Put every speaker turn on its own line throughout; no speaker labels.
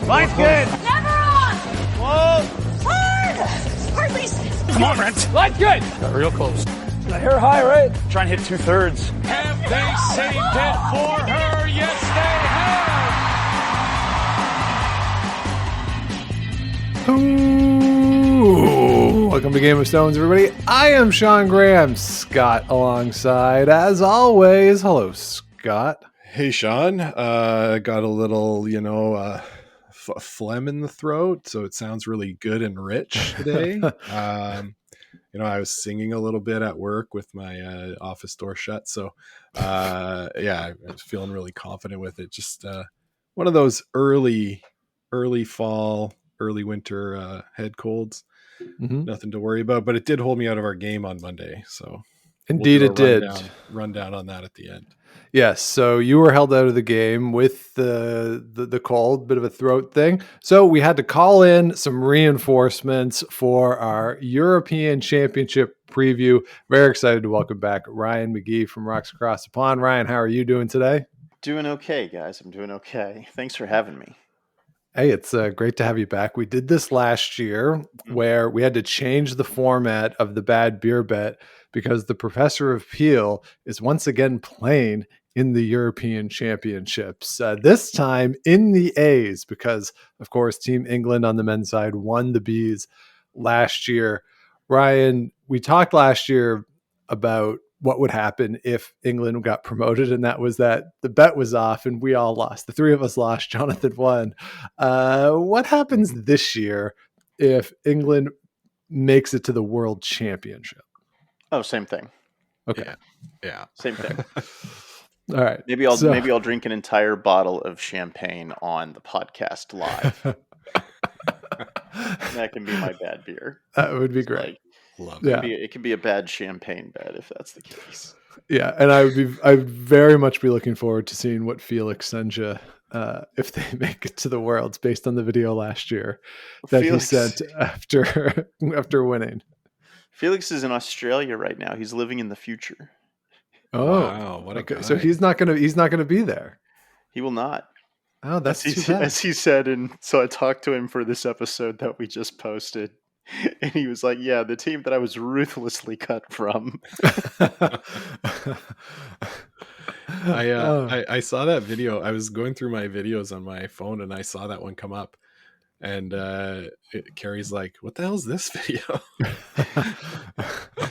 Line's good.
Never on.
Whoa.
Hard. Hardly.
Come on, Brent. Line's good. Got real close.
The hair high, right?
Try and hit 2/3.
Have they saved it for her? Yes, they have.
Ooh, welcome to Game of Stones, everybody. I am Sean Graham. Scott alongside, as always. Hello, Scott.
Hey, Sean. Got a little, phlegm in the throat, so it sounds really good and rich today. I was singing a little bit at work with my office door shut, so I was feeling really confident with it. Just one of those early fall, early winter head colds. Mm-hmm. Nothing to worry about, but it did hold me out of our game on Monday. So
indeed, it did.
Rundown on that at the end.
Yes, so you were held out of the game with the cold, bit of a throat thing. So we had to call in some reinforcements for our European Championship preview. Very excited to welcome back Ryan McGee from Rocks Across the Pond. Ryan, how are you doing today?
Doing okay, guys. I'm doing okay. Thanks for having me.
Hey, it's great to have you back. We did this last year where we had to change the format of the Bad Beer Bet because the Professor of Peel is once again playing in the European Championships. This time in the A's because, of course, Team England on the men's side won the Bs last year. Ryan, we talked last year about what would happen if England got promoted, and that was that the bet was off and we all lost. The three of us lost. Jonathan won. What happens this year if England makes it to the World Championship?
Oh, same thing.
Okay.
Yeah.
Same thing.
All right.
Maybe I'll drink an entire bottle of champagne on the podcast live. That can be my bad beer.
That would be great.
Love
it.
It can be a bad champagne bet if that's the case.
Yeah, and I'd very much be looking forward to seeing what Felix sends you if they make it to the Worlds based on the video last year that he sent after winning.
Felix is in Australia right now. He's living in the future.
Oh,
wow, what a guy.
So he's not gonna be there.
He will not.
Oh, that's too bad.
As he said, and so I talked to him for this episode that we just posted. And he was like, yeah, the team that I was ruthlessly cut from.
I saw that video. I was going through my videos on my phone and I saw that one come up. And Carrie's like, what the hell is this video?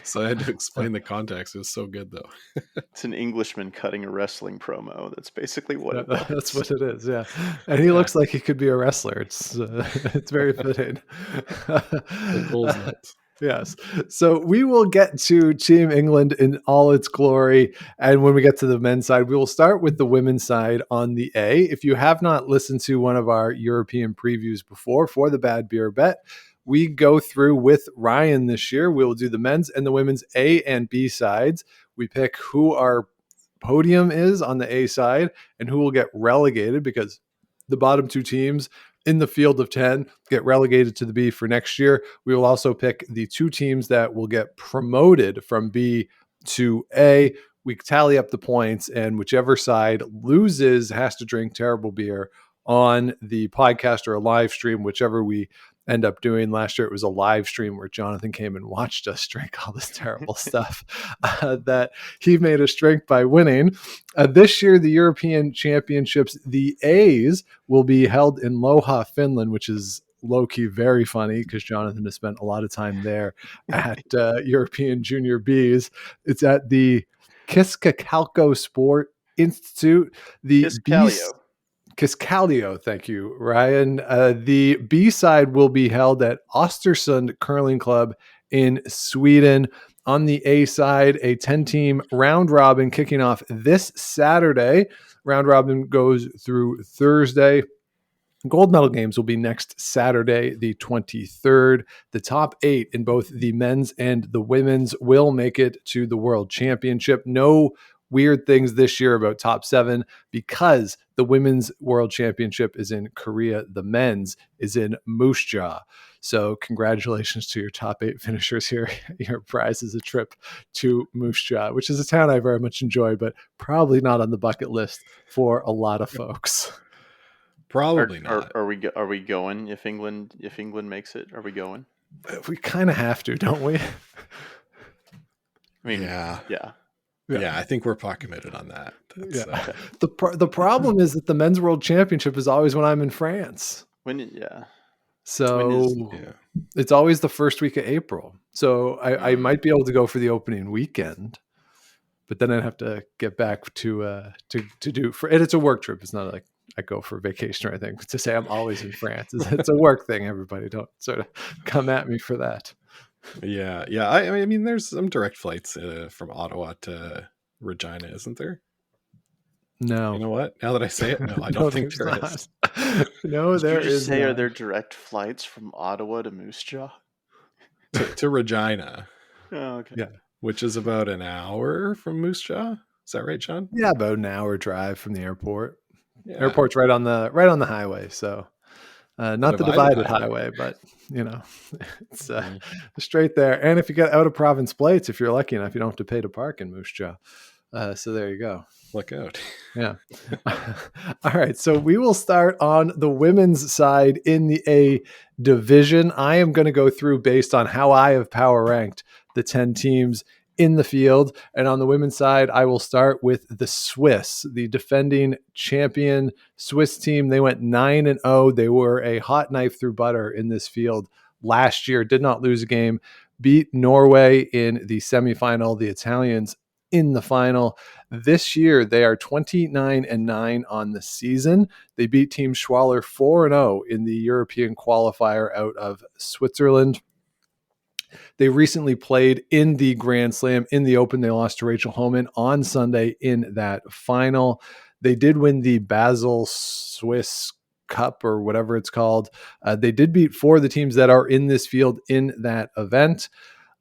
So I had to explain the context. It was so good, though.
It's an Englishman cutting a wrestling promo. That's basically what it was.
That's what it is, yeah. And he looks like he could be a wrestler. It's very fitting. Yes. So we will get to Team England in all its glory. And when we get to the men's side, we will start with the women's side on the A. If you have not listened to one of our European previews before for the Bad Beer Bet, we go through with Ryan this year. We will do the men's and the women's A and B sides. We pick who our podium is on the A side and who will get relegated because the bottom two teams in the field of 10 get relegated to the B for next year. We will also pick the two teams that will get promoted from B to A. We tally up the points, and whichever side loses has to drink terrible beer on the podcast or a live stream, whichever we end up doing. Last year it was a live stream where Jonathan came and watched us drink all this terrible stuff that he made us drink by winning. This year, the European Championships, the A's will be held in Lohja, Finland, which is low-key very funny because Jonathan has spent a lot of time there at European Junior Bs. It's at the Keskitalo Sport Institute. Keskitalo, thank you, Ryan. The B side will be held at Östersund Curling Club in Sweden. On the A side, a 10-team round robin kicking off this Saturday. Round robin goes through Thursday. Gold medal games will be next Saturday, the 23rd. The top 8 in both the men's and the women's will make it to the World Championship. No weird things this year about top 7 because the women's world championship is in Korea. The men's is in Moose Jaw. So congratulations to your top 8 finishers here. Your prize is a trip to Moose Jaw, which is a town I very much enjoy, but probably not on the bucket list for a lot of folks.
Probably not.
Are we going if England makes it? Are we going?
We kind of have to, don't we?
I mean,
Yeah.
yeah.
Yeah, I think we're pot committed on that. That's,
Yeah. The problem is that the Men's World Championship is always when I'm in France. So
yeah.
it's always the first week of April. So I might be able to go for the opening weekend, but then I'd have to get back to do for it. It's a work trip. It's not like I go for vacation or anything. To say I'm always in France, it's a work thing. Everybody don't sort of come at me for that.
Yeah. I mean, there's some direct flights from Ottawa to Regina, isn't there?
No.
You know what? Now that I say it, no, I don't think there is.
No, there
Did you
is.
say
not.
are there direct flights from Ottawa to Moose Jaw?
to Regina.
Oh, okay.
Yeah.
Which is about an hour from Moose Jaw. Is that right, Sean?
Yeah, about an hour drive from the airport.
Yeah.
Airport's right on the highway, so not the divided highway, but it's straight there. And if you get out of province plates, if you're lucky enough, you don't have to pay to park in Moose Jaw. So there you go.
Look out.
Yeah. All right. So we will start on the women's side in the A division. I am going to go through based on how I have power ranked the 10 teams in the field. And on the women's side, I will start with the Swiss, the defending champion Swiss team. They went 9-0. They were a hot knife through butter in this field last year, did not lose a game, beat Norway in the semifinal, the Italians in the final. This year, they are 29-9 on the season. They beat Team Schwaller 4-0 in the European qualifier out of Switzerland. They recently played in the Grand Slam in the Open. They lost to Rachel Homan on Sunday in that final. They did win the Basel Swiss Cup or whatever it's called. They did beat 4 of the teams that are in this field in that event.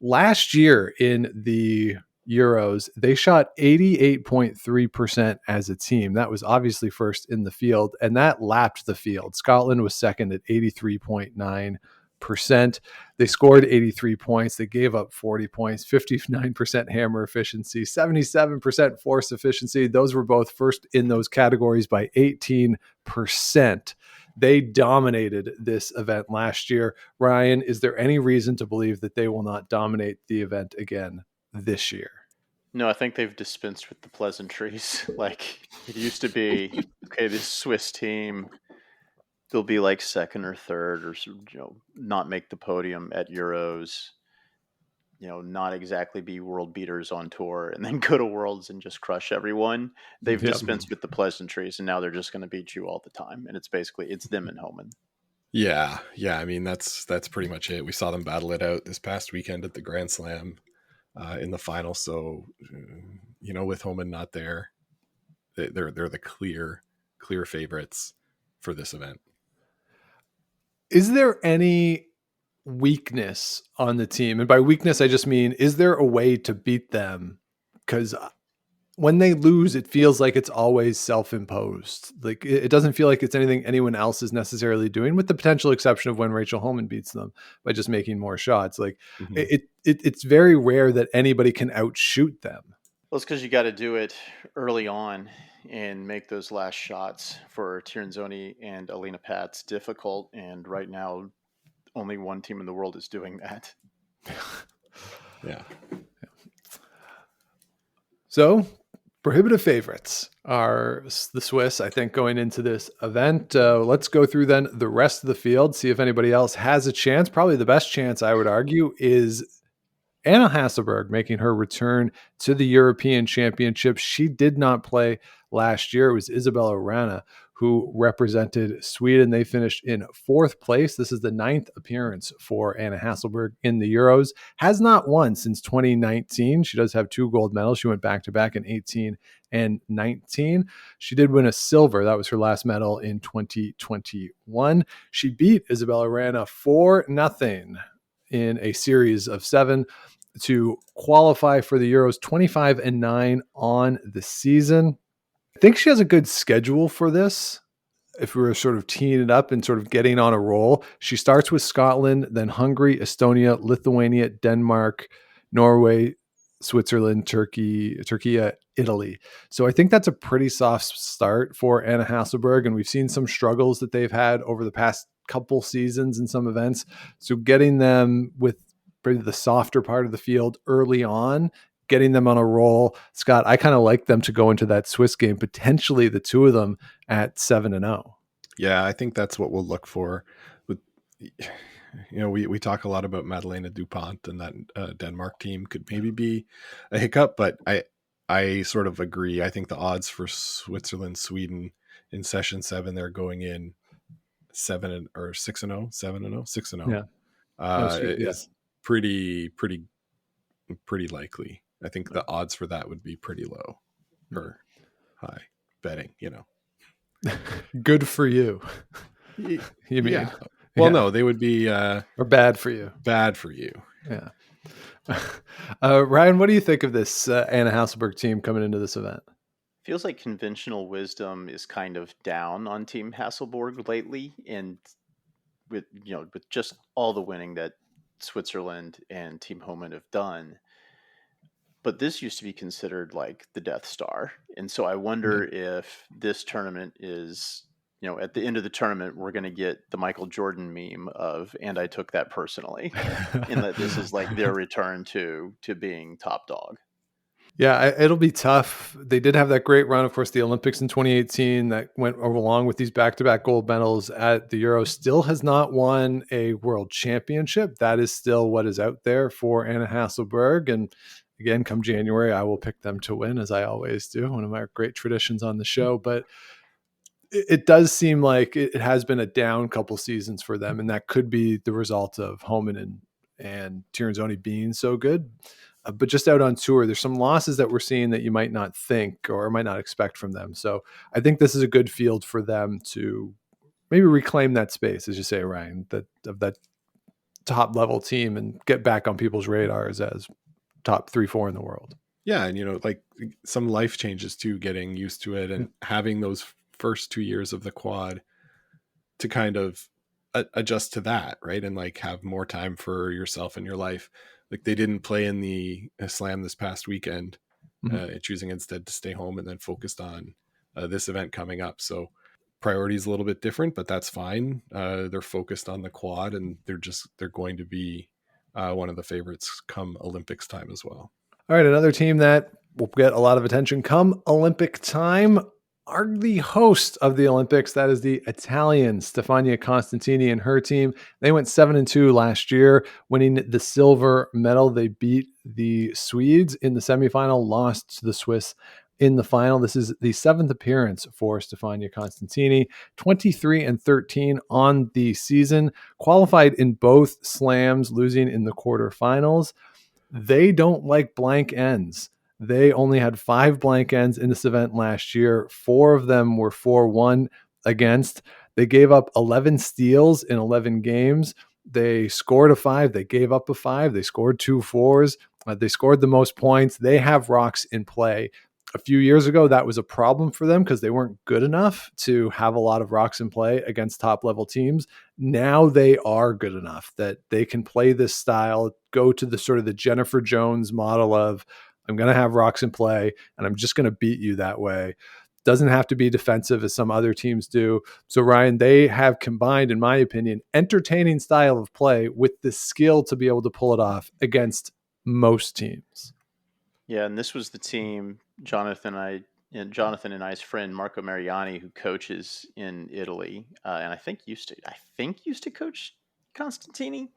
Last year in the Euros, they shot 88.3% as a team. That was obviously first in the field, and that lapped the field. Scotland was second at 83.9%. They scored 83 points. They gave up 40 points, 59% hammer efficiency, 77% force efficiency. Those were both first in those categories by 18%. They dominated this event last year. Ryan, is there any reason to believe that they will not dominate the event again this year?
No, I think they've dispensed with the pleasantries. Like, it used to be, okay, this Swiss team, they'll be like second or third, or not make the podium at Euros, not exactly be world beaters on tour, and then go to Worlds and just crush everyone. They've dispensed with the pleasantries, and now they're just going to beat you all the time. And it's them and Homan.
Yeah. I mean, that's pretty much it. We saw them battle it out this past weekend at the Grand Slam in the final. So, with Homan not there, they're the clear favorites for this event.
Is there any weakness on the team? And by weakness, I just mean, is there a way to beat them? Because when they lose, it feels like it's always self-imposed. Like, it doesn't feel like it's anything anyone else is necessarily doing, with the potential exception of when Rachel Homan beats them by just making more shots. Like, it's very rare that anybody can outshoot them.
Well, it's because you got to do it early on and make those last shots for Tirinzoni and Alina Pats difficult. And right now, only one team in the world is doing that.
Yeah.
So, prohibitive favorites are the Swiss, I think, going into this event. Let's go through then the rest of the field, see if anybody else has a chance. Probably the best chance, I would argue, is Anna Hasselberg making her return to the European Championship. She did not play last year. It was Isabella Rana who represented Sweden. They finished in 4th place. This is the 9th appearance for Anna Hasselberg in the Euros. Has not won since 2019. She does have 2 gold medals. She went back-to-back in 18 and 19. She did win a silver. That was her last medal in 2021. She beat Isabella Rana 4-0 in a series of 7 to qualify for the Euros, 25-9 on the season. I think she has a good schedule for this. If we were sort of teeing it up and sort of getting on a roll, she starts with Scotland, then Hungary, Estonia, Lithuania, Denmark, Norway, Switzerland, Turkey, Italy. So I think that's a pretty soft start for Anna Hasselborg, and we've seen some struggles that they've had over the past couple seasons in some events. So getting them with probably the softer part of the field early on, getting them on a roll. Scott, I kind of like them to go into that Swiss game, potentially the two of them at 7-0.
Yeah, I think that's what we'll look for. With, we talk a lot about Madeleine Dupont, and that Denmark team could maybe be a hiccup, but I sort of agree. I think the odds for Switzerland, Sweden in session 7, they're going in 6-0, 6-0.
Yeah.
Is pretty likely. I think the odds for that would be pretty low or high betting,
Good for you. You mean?
Yeah. Well, no, they would be
or bad for you.
Bad for you.
Yeah. Ryan, what do you think of this Anna Hasselborg team coming into this event?
Feels like conventional wisdom is kind of down on Team Hasselborg lately, and with just all the winning that Switzerland and Team Homan have done. But this used to be considered like the Death Star. And so I wonder if this tournament is, at the end of the tournament, we're going to get the Michael Jordan meme of, and I took that personally, and that this is like their return to being top dog.
Yeah, it'll be tough. They did have that great run, of course, the Olympics in 2018 that went along with these back-to-back gold medals at the Euro. Still has not won a world championship. That is still what is out there for Anna Hasselborg. And again, come January, I will pick them to win, as I always do. One of my great traditions on the show. But it does seem like it has been a down couple seasons for them, and that could be the result of Homan and Tirinzoni being so good. But just out on tour, there's some losses that we're seeing that you might not think or might not expect from them. So I think this is a good field for them to maybe reclaim that space, as you say, Ryan, of that top level team and get back on people's radars as top 3-4 in the world.
Yeah. And, like some life changes too, getting used to it and having those first 2 years of the quad to kind of adjust to that. Right. And like have more time for yourself and your life. Like they didn't play in the slam this past weekend, choosing instead to stay home and then focused on this event coming up. So priority is a little bit different, but that's fine. They're focused on the quad, and they're going to be one of the favorites come Olympics time as well.
All right. Another team that will get a lot of attention come Olympic time are the host of the Olympics. That is the Italian Stefania Constantini and her team. They went 7-2 last year, winning the silver medal. They beat the Swedes in the semifinal, lost to the Swiss in the final. This is the 7th appearance for Stefania Constantini, 23-13 on the season, qualified in both slams, losing in the quarterfinals. They don't like blank ends. They only had 5 blank ends in this event last year. 4 of them were 4-1 against. They gave up 11 steals in 11 games. They scored a 5. They gave up a 5. They scored 2 4s. They scored the most points. They have rocks in play. A few years ago, that was a problem for them because they weren't good enough to have a lot of rocks in play against top-level teams. Now they are good enough that they can play this style, go to the sort of the Jennifer Jones model of, I'm going to have rocks in play, and I'm just going to beat you that way. Doesn't have to be defensive as some other teams do. So, Ryan, they have combined, in my opinion, entertaining style of play with the skill to be able to pull it off against most teams.
Yeah, and this was the team Jonathan and I's friend Marco Mariani, who coaches in Italy, and I think used to coach Constantini.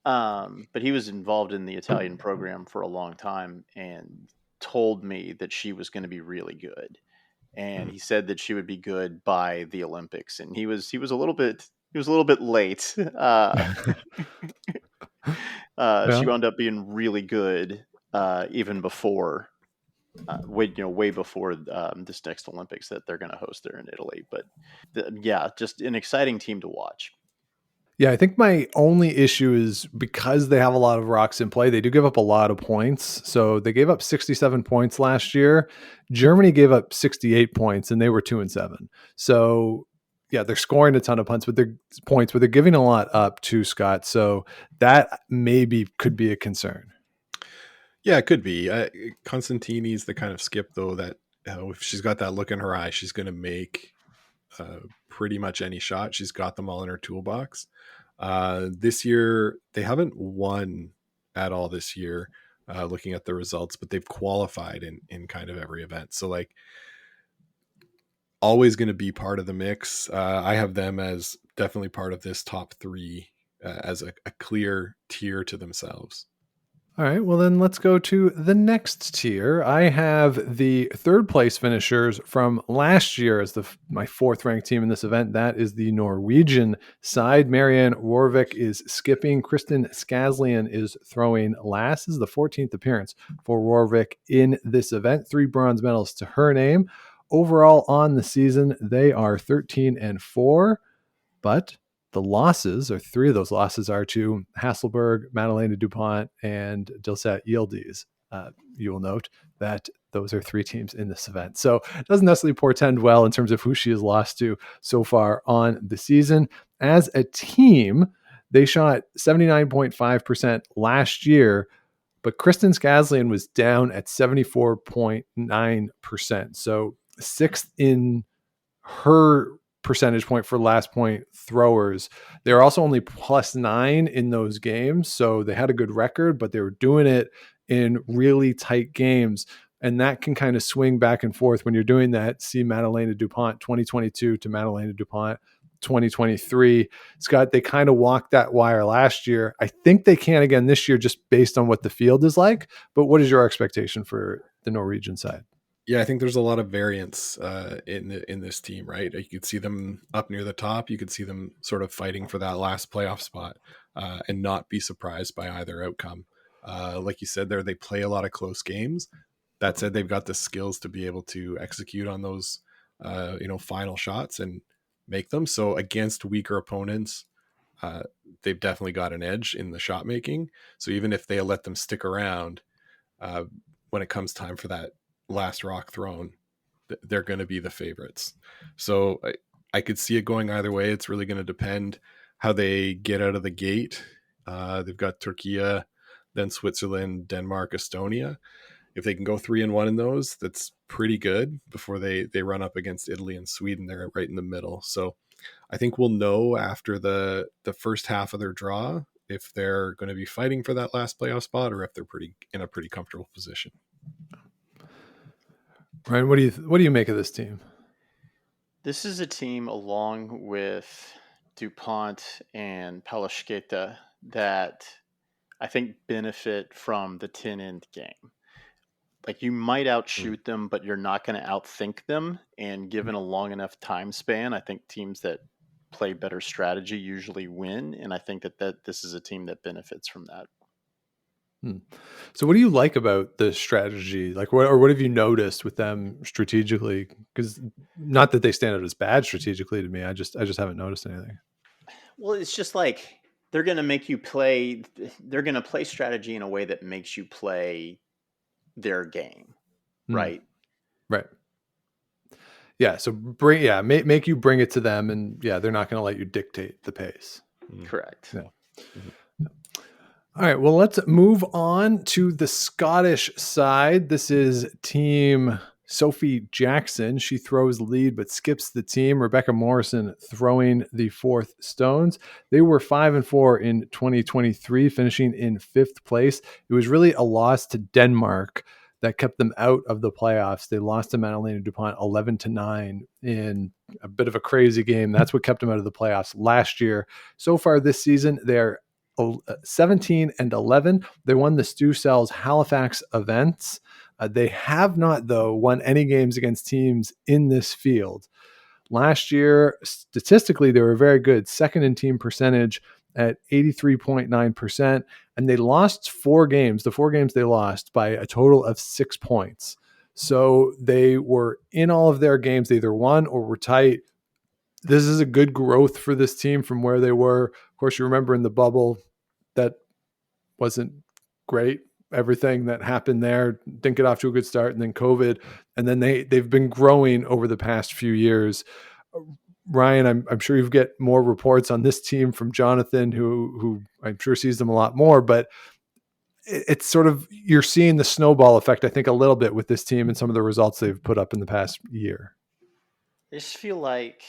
But he was involved in the Italian program for a long time and told me that she was going to be really good. And he said that she would be good by the Olympics. And he was a little bit late. She wound up being really good even before way before this next Olympics that they're going to host there in Italy. But just an exciting team to watch.
Yeah, I think my only issue is because they have a lot of rocks in play, they do give up a lot of points. So they gave up 67 points last year. Germany gave up 68 points and they were 2-7. So yeah, they're scoring a ton of points, but they're giving a lot up too, Scott. So that maybe could be a concern.
Yeah, it could be. Constantini's the kind of skip though that if she's got that look in her eye, she's going to make pretty much any shot. She's got them all in her toolbox. This year, they haven't won at all this year, looking at the results, but they've qualified in kind of every event. So like always going to be part of the mix. I have them as definitely part of this top three as a clear tier to themselves.
All right, well then let's go to the next tier. I have the third place finishers from last year as my fourth ranked team in this event. That is the Norwegian side. Marianne Roervik is skipping. Kristen Skazlian is throwing last. This is the 14th appearance for Roervik in this event. 3 bronze medals to her name. Overall on the season, they are 13-4, but the losses, or 3 of those losses, are to Hasselberg, Madeleine Dupont, and Dilsat Yildiz. You will note that those are 3 teams in this event. So it doesn't necessarily portend well in terms of who she has lost to so far on the season. As a team, they shot 79.5% last year, but Kristen Skazlian was down at 74.9%. So 6th in her percentage point for last point throwers. They were also only +9 in those games. So they had a good record, but they were doing it in really tight games. And that can kind of swing back and forth when you're doing that. See Madeleine Dupont 2022 to Madeleine Dupont 2023. Scott, they kind of walked that wire last year. I think they can again this year just based on what the field is like. But what is your expectation for the Norwegian side?
Yeah, I think there's a lot of variance in this team, right? You could see them up near the top. You could see them sort of fighting for that last playoff spot and not be surprised by either outcome. Like you said there, they play a lot of close games. That said, they've got the skills to be able to execute on those, final shots and make them. So against weaker opponents, they've definitely got an edge in the shot making. So even if they let them stick around, when it comes time for that last rock thrown, they're going to be the favorites. So I could see it going either way. It's really going to depend how they get out of the gate. They've got Turkey, then Switzerland, Denmark, Estonia. If they can go 3-1 in those, that's pretty good before they run up against Italy and Sweden. They're right in the middle. So I think we'll know after the first half of their draw if they're going to be fighting for that last playoff spot or if they're in a pretty comfortable position.
Ryan, what do you make of this team?
This is a team along with DuPont and Palashketa that I think benefit from the 10-end game. Like you might outshoot them, but you're not going to outthink them. And given a long enough time span, I think teams that play better strategy usually win. And I think that this is a team that benefits from that.
So what do you like about the strategy? Like what have you noticed with them strategically? Because not that they stand out as bad strategically to me. I just haven't noticed anything.
Well, it's just like they're going to make you play. They're going to play strategy in a way that makes you play their game. Right.
Right. Yeah. So make you bring it to them, and they're not going to let you dictate the pace.
Correct.
Yeah. All right, well, let's move on to the Scottish side. This is Team Sophie Jackson. She throws lead but skips the team. Rebecca Morrison throwing the 4th stones. They were 5-4 in 2023, finishing in 5th place. It was really a loss to Denmark that kept them out of the playoffs. They lost to Madeleine Dupont 11-9 in a bit of a crazy game. That's what kept them out of the playoffs last year. So far this season, they're 17-11. They won the Stu Sells Halifax events. They have not, though, won any games against teams in this field. Last year, statistically, they were very good. 2nd in team percentage at 83.9%. And they lost 4 games. The 4 games they lost by a total of 6 points. So they were in all of their games. They either won or were tight. This is a good growth for this team from where they were. Of course, you remember in the bubble, that wasn't great. Everything that happened there didn't get off to a good start, and then COVID, and then they've been growing over the past few years. Ryan, I'm sure you get more reports on this team from Jonathan, who I'm sure sees them a lot more. But it's sort of, you're seeing the snowball effect, I think, a little bit with this team and some of the results they've put up in the past year.
I just feel like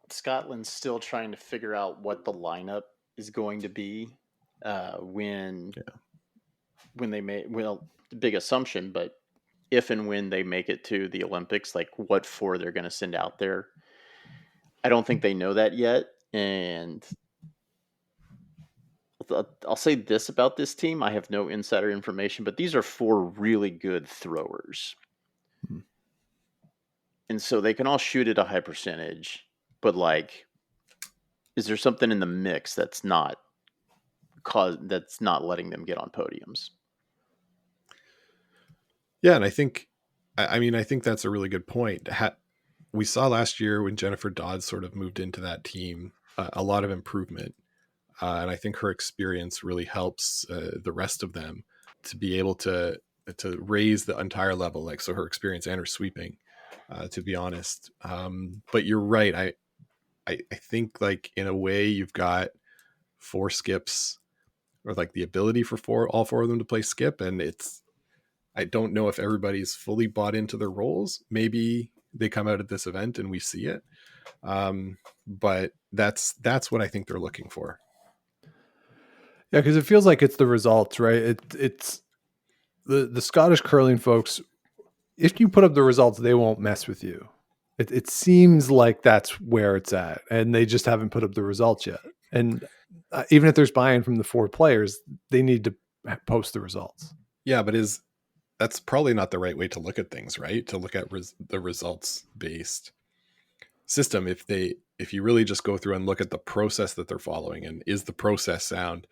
Scotland's still trying to figure out what the lineup is going to be when they make, well, the big assumption, but if and when they make it to the Olympics, like what four they're going to send out there. I don't think they know that yet. And I'll say this about this team. I have no insider information, but these are four really good throwers. And so they can all shoot at a high percentage, but like, is there something in the mix that's not letting them get on podiums?
Yeah, and I think that's a really good point. We saw last year when Jennifer Dodd sort of moved into that team, a lot of improvement. And I think her experience really helps the rest of them to be able to raise the entire level. Like, so her experience and her sweeping, to be honest. But you're right. I think, like, in a way, you've got four skips, or like the ability for all four of them to play skip. And I don't know if everybody's fully bought into their roles. Maybe they come out at this event and we see it. But that's what I think they're looking for.
Yeah, because it feels like it's the results, right? It's the Scottish curling folks. If you put up the results, they won't mess with you. It seems like that's where it's at, and they just haven't put up the results yet. And even if there's buy-in from the four players, they need to post the results.
Yeah, but that's probably not the right way to look at things, right? To look at the results-based system. If you really just go through and look at the process that they're following, and is the process sound,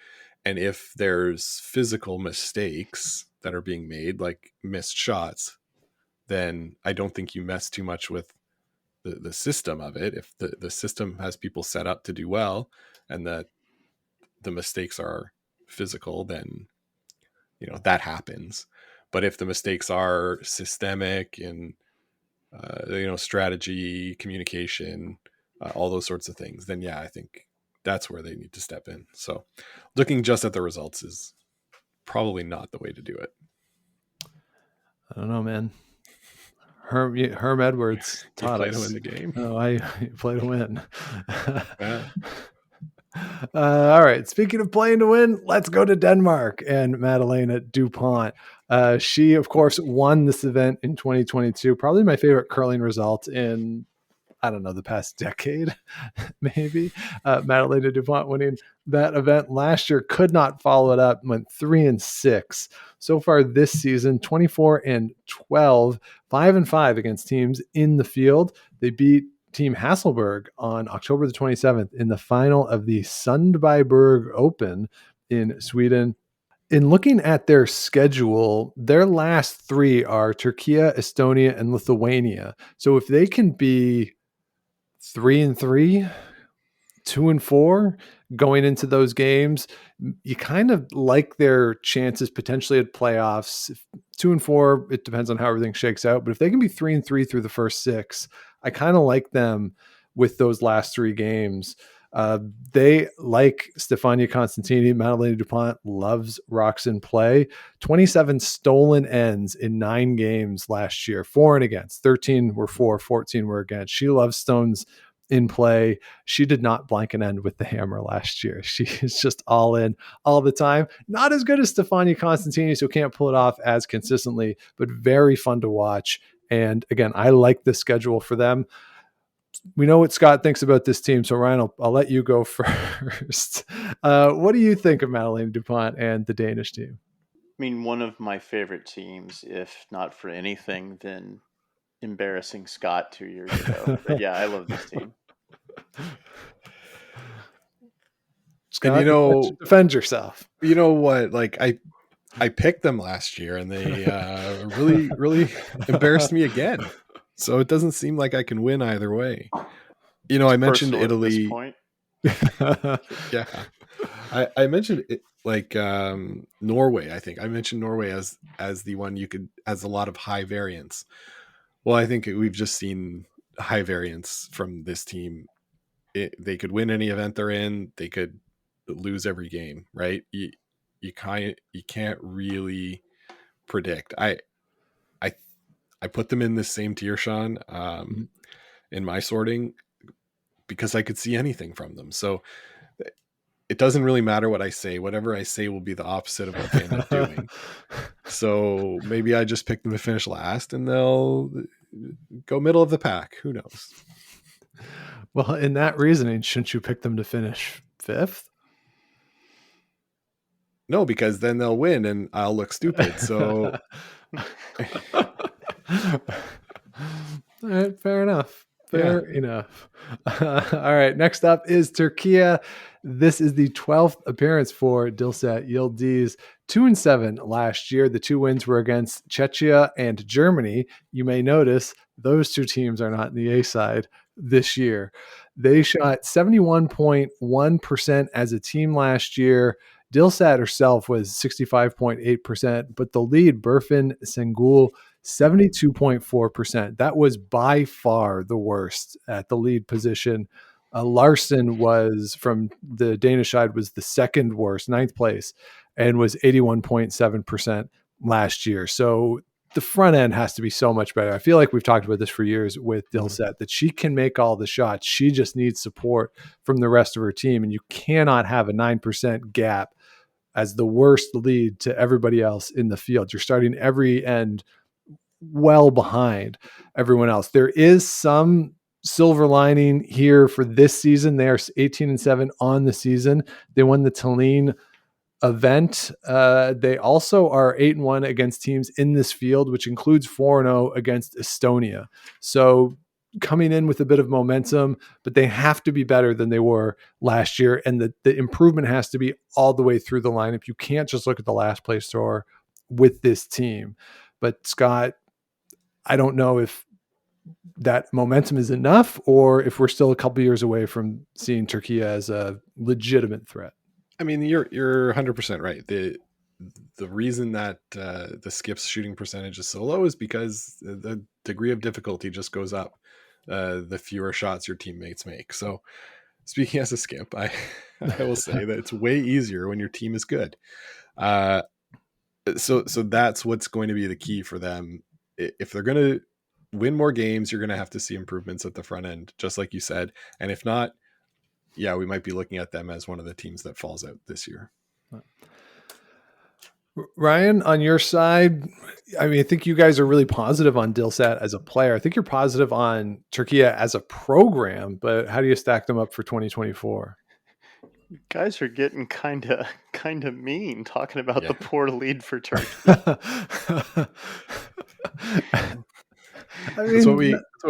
and if there's physical mistakes that are being made, like missed shots, then I don't think you mess too much with the system of it. If the system has people set up to do well, and that the mistakes are physical, then that happens. But if the mistakes are systemic and strategy, communication, all those sorts of things, then yeah, I think that's where they need to step in. So looking just at the results is probably not the way to do it.
I don't know, man. Herm Edwards taught us
to win the game.
Oh, I play to win.
Yeah.
All right. Speaking of playing to win, let's go to Denmark and Madalena Dupont. She, of course, won this event in 2022. Probably my favorite curling result in, I don't know, the past decade, maybe. Madalena Dupont winning that event last year, could not follow it up, went 3-6. So far this season, 24-12, 5-5 against teams in the field. They beat Team Hasselberg on October the 27th in the final of the Sundbyberg Open in Sweden. In looking at their schedule, their last three are Turkey, Estonia, and Lithuania. So if they can be 3-3, 2-4 going into those games, you kind of like their chances potentially at playoffs. 2-4, it depends on how everything shakes out. But if they can be 3-3 through the first six, I kind of like them with those last three games. They like Stefania Constantini. Madalena Dupont loves rocks in play. 27 stolen ends in 9 games last year, 4 and against. 13 were for, 14 were against. She loves stones in play. She did not blank an end with the hammer last year. She is just all in all the time. Not as good as Stefania Constantini, so can't pull it off as consistently, but very fun to watch. And again, I like the schedule for them. We know what Scott thinks about this team, so Ryan, I'll let you go first. What do you think of Madalena Dupont and the Danish team?
I mean, one of my favorite teams, if not for anything, than embarrassing Scott 2 years ago. But yeah, I love this team.
Scott, and defend yourself.
You know what? Like I picked them last year, and they really, really embarrassed me again. So it doesn't seem like I can win either way. I mentioned Italy. Yeah, I mentioned it, like Norway. I think I mentioned Norway as the one as a lot of high variance. Well, I think we've just seen high variance from this team. They could win any event they're in. They could lose every game, right? you can't really predict. I put them in the same tier, Sean, in my sorting, because I could see anything from them. So it doesn't really matter what I say. Whatever I say will be the opposite of what they end up doing. So maybe I just pick them to finish last and they'll go middle of the pack. Who knows?
Well, in that reasoning, shouldn't you pick them to finish 5th?
No, because then they'll win and I'll look stupid. So
all right, fair enough. Fair enough. All right, next up is Turkey. This is the 12th appearance for Dilsat Yildiz. 2-7 last year. The 2 wins were against Czechia and Germany. You may notice those 2 teams are not in the A side this year. They shot 71.1% as a team last year. Dilsat herself was 65.8%, but the lead, Berfin Sengul, 72.4%. That was by far the worst at the lead position. Larson was, from the Danish side, was the second worst, 9th place, and was 81.7% last year. So the front end has to be so much better. I feel like we've talked about this for years with Dilsat, that she can make all the shots. She just needs support from the rest of her team, and you cannot have a 9% gap as the worst lead to everybody else in the field. You're starting every end well behind everyone else. There is some silver lining here for this season. They are 18-7 on the season. They won the Tallinn event. They also are 8-1 against teams in this field, which includes 4-0 against Estonia. So coming in with a bit of momentum, but they have to be better than they were last year. And the improvement has to be all the way through the lineup. You can't just look at the last place thrower with this team. But Scott, I don't know if that momentum is enough or if we're still a couple years away from seeing Turkey as a legitimate threat.
I mean, you're 100% right. The reason that the Skips shooting percentage is so low is because the degree of difficulty just goes up the fewer shots your teammates make. So speaking as a Skip, I will say that it's way easier when your team is good. So that's what's going to be the key for them. If they're going to win more games, you're going to have to see improvements at the front end, just like you said. And if not, yeah, we might be looking at them as one of the teams that falls out this year.
Ryan, on your side, I mean, I think you guys are really positive on Dilsat as a player. I think you're positive on Turkey as a program, but how do you stack them up for 2024?
You guys are getting kind of mean talking about the poor lead for Turkey.
I mean,
that's what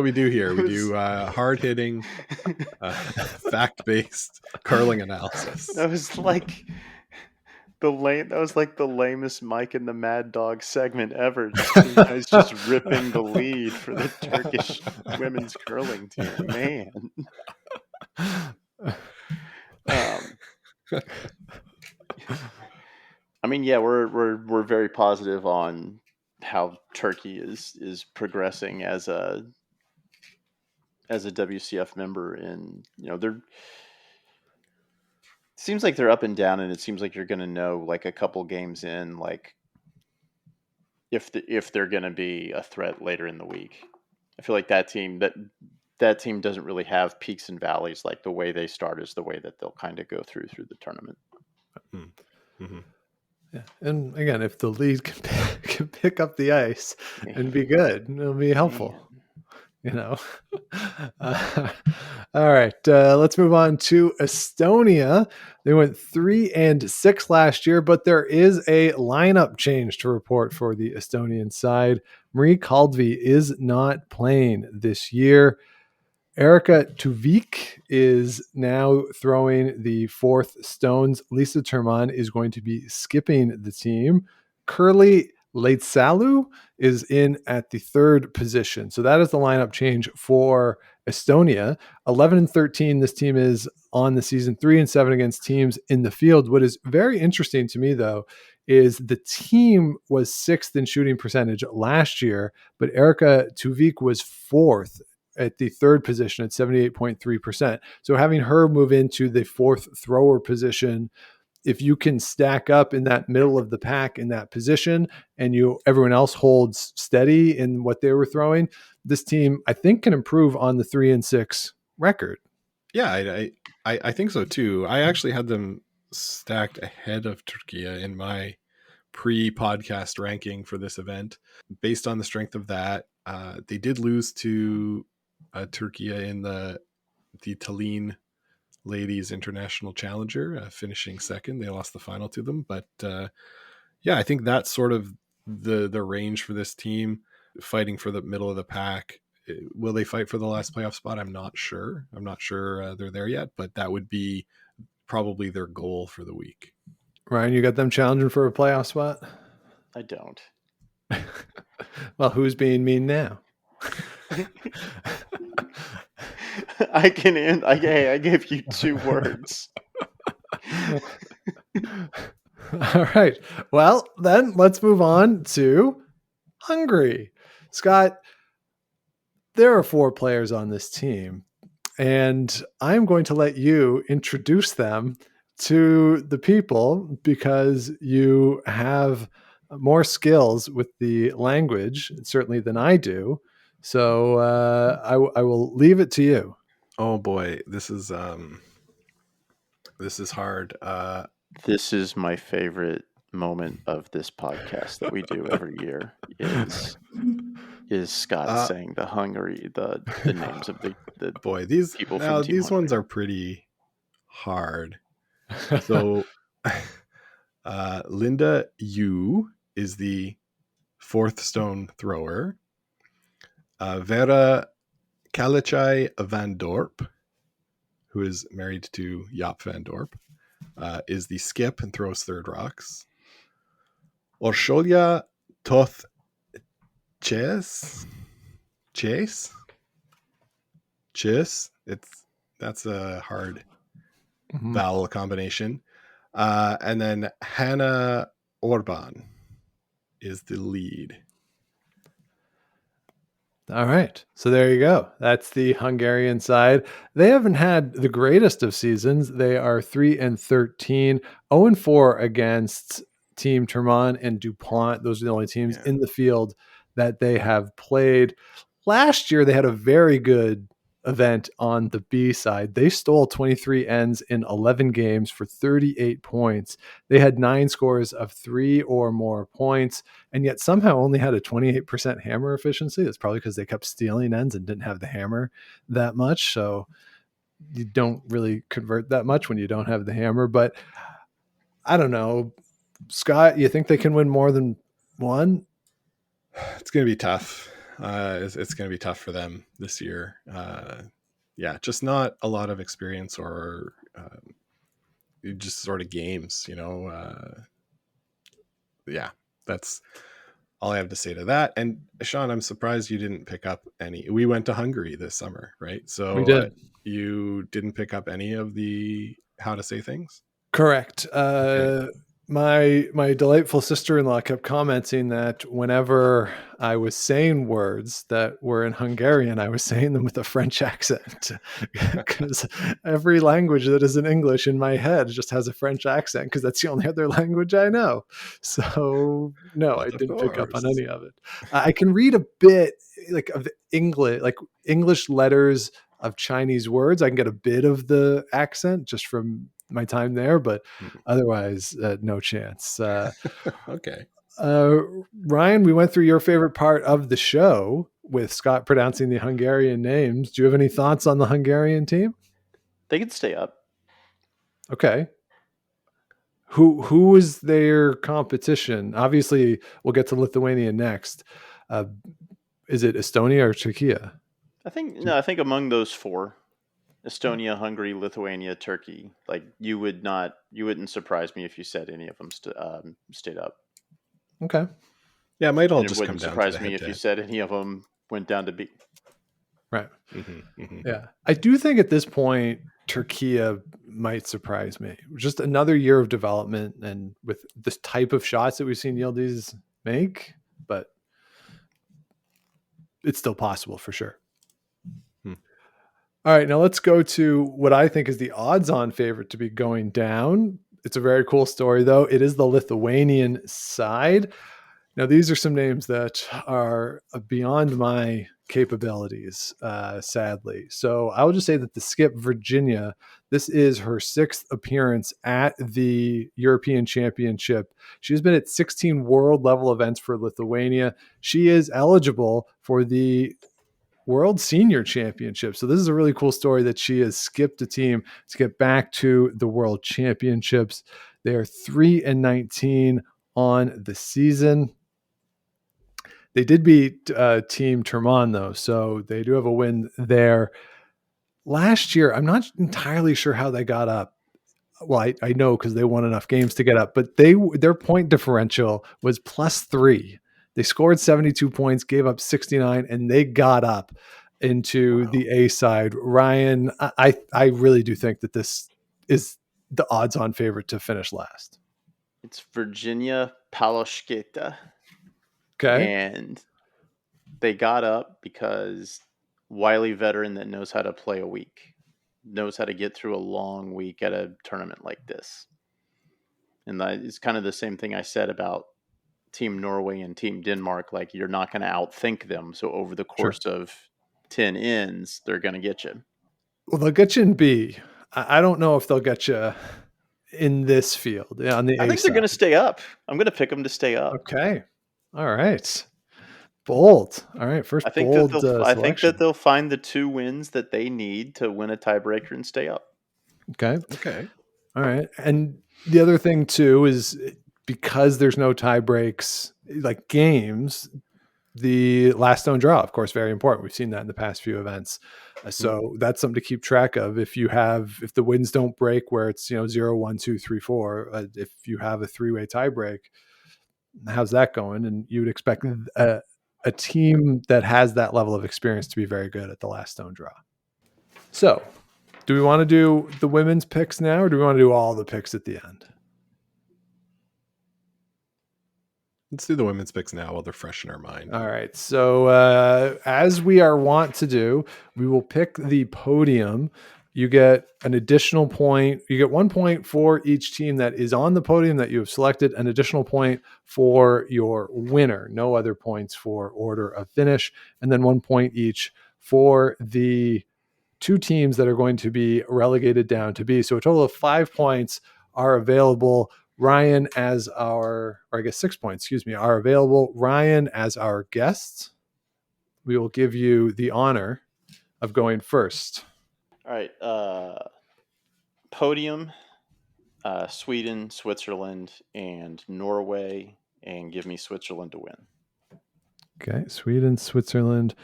we do here. We do hard-hitting, fact-based curling analysis.
That was like the lamest Mike and the Mad Dog segment ever. You guys just ripping the lead for the Turkish women's curling team. Man. I mean, yeah, we're very positive on how Turkey is progressing as a WCF member, and they're seems like they're up and down, and it seems like you're going to know like a couple games in, like if they're going to be a threat later in the week. I feel like that team doesn't really have peaks and valleys. Like the way they start is the way that they'll kind of go through the tournament.
Mm-hmm.
Yeah, and again, if the lead can pick up the ice and be good, it'll be helpful. All right, let's move on to Estonia. They went 3-6 last year, but there is a lineup change to report for the Estonian side. Marie Kaldvi is not playing this year. Erika Tuvik is now throwing the 4th stones. Lisa Terman is going to be skipping the team. Curly Leitsalu is in at the 3rd position. So that is the lineup change for Estonia. 11-13, this team is on the season, 3-7 against teams in the field. What is very interesting to me, though, is the team was 6th in shooting percentage last year, but Erika Tuvik was 4th at the 3rd position at 78.3%. So having her move into the 4th thrower position if you can stack up in that middle of the pack in that position and everyone else holds steady in what they were throwing, this team, I think, can improve on the 3-6 record.
Yeah, I think so too. I actually had them stacked ahead of Turkey in my pre-podcast ranking for this event. Based on the strength of that, they did lose to Turkey in the Tallinn Ladies International Challenger, finishing second. They lost the final to them, but I think that's sort of the range for this team, fighting for the middle of the pack. Will they fight for the last playoff spot? I'm not sure. They're there yet, but that would be probably their goal for the week.
Ryan, you got them challenging for a playoff spot?
I don't.
Well, who's being mean now?
I gave you 2 words.
All right. Well, then let's move on to Hungary. Scott, there are 4 players on this team, and I'm going to let you introduce them to the people because you have more skills with the language, certainly, than I do. So I will leave it to you.
Oh boy, this is hard.
This is my favorite moment of this podcast that we do every year. Is Scott saying the names of the
boy, these
people
now
from Team
these
Hungary.
ones are pretty hard. So Linda Yu is the 4th stone thrower. Vera Kalichai Van Dorp, who is married to Jaap van Dorp, is the skip and throws 3rd rocks. Orsholia Toth Chase. That's a hard vowel combination. And then Hannah Orban is the lead.
All right. So there you go. That's the Hungarian side. They haven't had the greatest of seasons. They are 3-13, 0-4 against Team Termon and DuPont. Those are the only teams in the field that they have played. Last year, they had a very good event on the B side. They stole 23 ends in 11 games for 38 points. They had 9 scores of 3 or more points, and yet somehow only had a 28% hammer efficiency. That's probably because they kept stealing ends and didn't have the hammer that much. So you don't really convert that much when you don't have the hammer. But I don't know. Scott, you think they can win more than one?
It's going to be tough. It's going to be tough for them this year. Just not a lot of experience or just sort of games, that's all I have to say to that. And Sean, I'm surprised you didn't pick up any. We went to Hungary this summer, right? So
we did.
You didn't pick up any of the how to say things?
Correct.
Okay.
My delightful sister-in-law kept commenting that whenever I was saying words that were in Hungarian, I was saying them with a French accent, because every language that is in English in my head just has a French accent, because that's the only other language I know. So no, I didn't pick up on any of it. I can read a bit of English letters of Chinese words. I can get a bit of the accent just from my time there, but otherwise no chance.
Okay.
Ryan, we went through your favorite part of the show with Scott pronouncing the Hungarian names. Do you have any thoughts on the Hungarian team?
They can stay up.
Okay. Who is their competition? Obviously, we'll get to Lithuania next. Is it Estonia or Czechia?
I think among those 4, Estonia, Hungary, Lithuania, Turkey, you wouldn't surprise me if you said any of them stayed up.
Okay.
Yeah, it might all
And
just
it
come
wouldn't
down
surprise
to
me if you said any of them went down to B.
Right.
Mm-hmm, mm-hmm.
Yeah. I do think at this point, Turkey might surprise me. Just another year of development, and with this type of shots that we've seen Yildiz make, but it's still possible for sure. All right, now let's go to what I think is the odds-on favorite to be going down. It's a very cool story, though. It is the Lithuanian side. Now, these are some names that are beyond my capabilities, sadly. So I'll just say that the skip, Virginia, this is her 6th appearance at the European Championship. She's been at 16 world level events for Lithuania. She is eligible for the World Senior Championship. So this is a really cool story that she has skipped a team to get back to the World Championships. They are 3-19 on the season. They did beat Team Termon, though, so they do have a win there. Last year, I'm not entirely sure how they got up. Well, I know because they won enough games to get up, but their point differential was +3. They scored 72 points, gave up 69, and they got up into the A side. Ryan, I really do think that this is the odds-on favorite to finish last.
It's Virginia Paloshketa.
Okay.
And they got up because wily veteran that knows how to play a week, knows how to get through a long week at a tournament like this. And that is kind of the same thing I said about Team Norway and Team Denmark. Like, you're not going to outthink them. So over the course of 10 ends, they're going to get you.
Well, they'll get you in B. I don't know if they'll get you in this field. On the
I think they're going to stay up. I'm going to pick them to stay up.
Okay. All right. Bold. All right. First,
I think
bold
I think that they'll find the 2 wins that they need to win a tiebreaker and stay up.
Okay.
Okay.
All right. And the other thing too is because there's no tie breaks, like games, the last stone draw, of course, very important. We've seen that in the past few events. So that's something to keep track of. If the wins don't break where it's 0, 1, 2, 3, 4, if you have a 3-way tie break, how's that going? And you would expect a team that has that level of experience to be very good at the last stone draw. So do we want to do the women's picks now, or do we want to do all the picks at the end?
Let's do the women's picks now while they're fresh in our mind.
All right. So as we are wont to do, we will pick the podium. You get an additional point. You get 1 point for each team that is on the podium that you have selected, an additional point for your winner. No other points for order of finish. And then 1 point each for the 2 teams that are going to be relegated down to B. So a total of 5 points are available. Ryan as our, or I guess 6 points, are available. Ryan as our guest. We will give you the honor of going first.
All right. Podium, Sweden, Switzerland, and Norway, and give me Switzerland to win.
Okay. Sweden, Switzerland,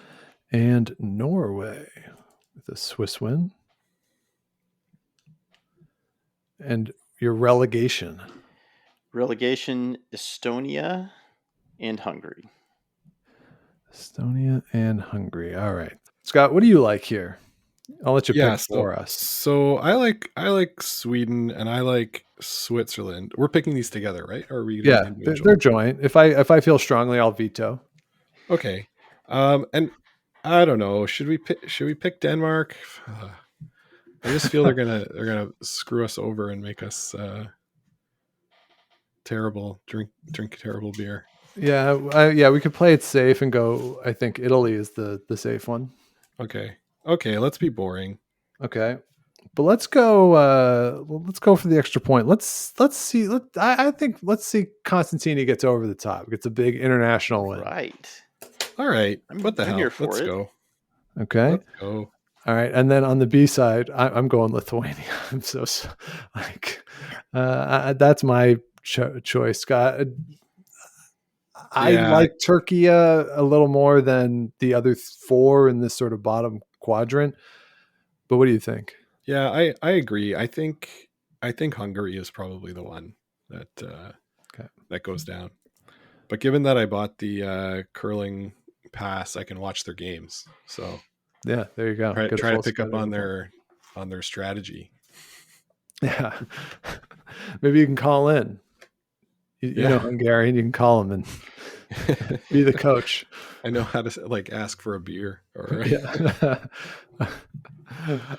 and Norway with a Swiss win. And your relegation.
Relegation, Estonia and Hungary.
Estonia and Hungary. All right. Scott, what do you like here? I'll let you pick for us.
So I like Sweden and I like Switzerland. We're picking these together, right? Or are we?
Yeah, they're joint. If I feel strongly, I'll veto.
Okay. And I don't know. Should we pick Denmark? I just feel they're gonna screw us over and make us drink terrible beer.
Yeah, we could play it safe and go. I think Italy is the safe one.
Okay, let's be boring.
Okay, but let's go. Let's go for the extra point. Let's see. I think let's see. Constantini gets over the top. Gets a big international win.
Right.
All right. What the hell? Let's go.
Okay.
Let's go.
All right, and then on the B side, I'm going Lithuania. I'm so like that's my choice, Scott. I like Turkey a little more than the other 4 in this sort of bottom quadrant. But what do you think?
Yeah, I agree. I think Hungary is probably the one that goes down. But given that I bought the curling pass, I can watch their games. So
yeah, there you go.
Try to pick up on their strategy.
Yeah, maybe you can call in. You know Hungarian, you can call him and be the coach.
I know how to ask for a beer. Or
Yeah.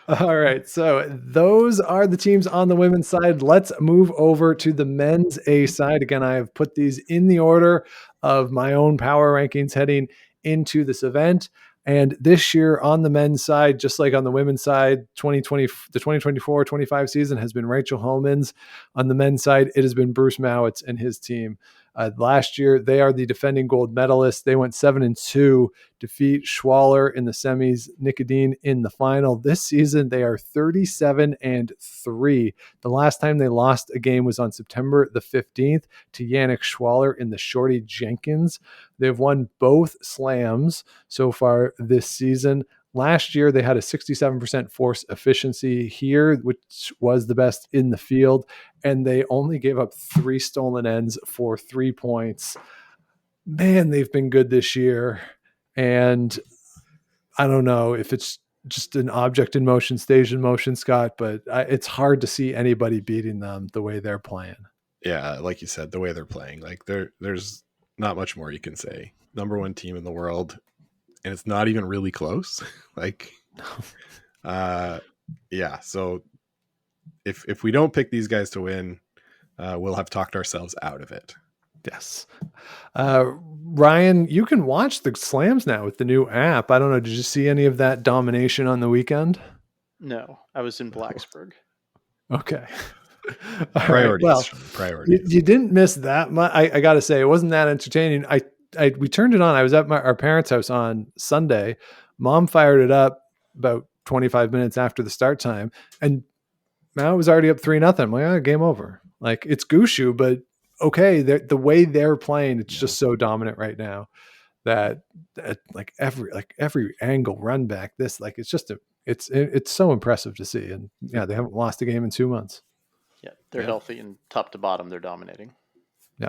All right. So those are the teams on the women's side. Let's move over to the men's A side. Again, I have put these in the order of my own power rankings heading into this event. And this year on the men's side, just like on the women's side, the 2024-25 season has been Rachel Homans. On the men's side, it has been Bruce Mowitz and his team. Last year, they are the defending gold medalists. They went 7-2, defeat Schwaller in the semis, Nicodine in the final. This season, they are 37-3. The last time they lost a game was on September the 15th to Yannick Schwaller in the Shorty Jenkins. They've won both slams so far this season. Last year, they had a 67% force efficiency here, which was the best in the field, and they only gave up 3 stolen ends for 3 points. Man, they've been good this year, and I don't know if it's just an object in motion, stage in motion, Scott, but it's hard to see anybody beating them the way they're playing.
Yeah, like you said, the way they're playing, like there's not much more you can say. Number 1 team in the world. And it's not even really close. Yeah. So if we don't pick these guys to win, we'll have talked ourselves out of it.
Yes. Ryan, you can watch the slams now with the new app. I don't know. Did you see any of that domination on the weekend?
No, I was in Blacksburg.
Okay.
Priorities.
Well,
priorities.
You didn't miss that much. I got to say, it wasn't that entertaining. We turned it on. I was at our parents' house on Sunday. Mom fired it up about 25 minutes after the start time, and now it was already up 3-0. I'm like, game over. Like, it's Gushu, but okay, the way they're playing, it's just so dominant right now that like every angle run back, this, like, it's just it's so impressive to see. And yeah, they haven't lost a game in 2 months.
Yeah, they're healthy, and top to bottom, they're dominating.
Yeah.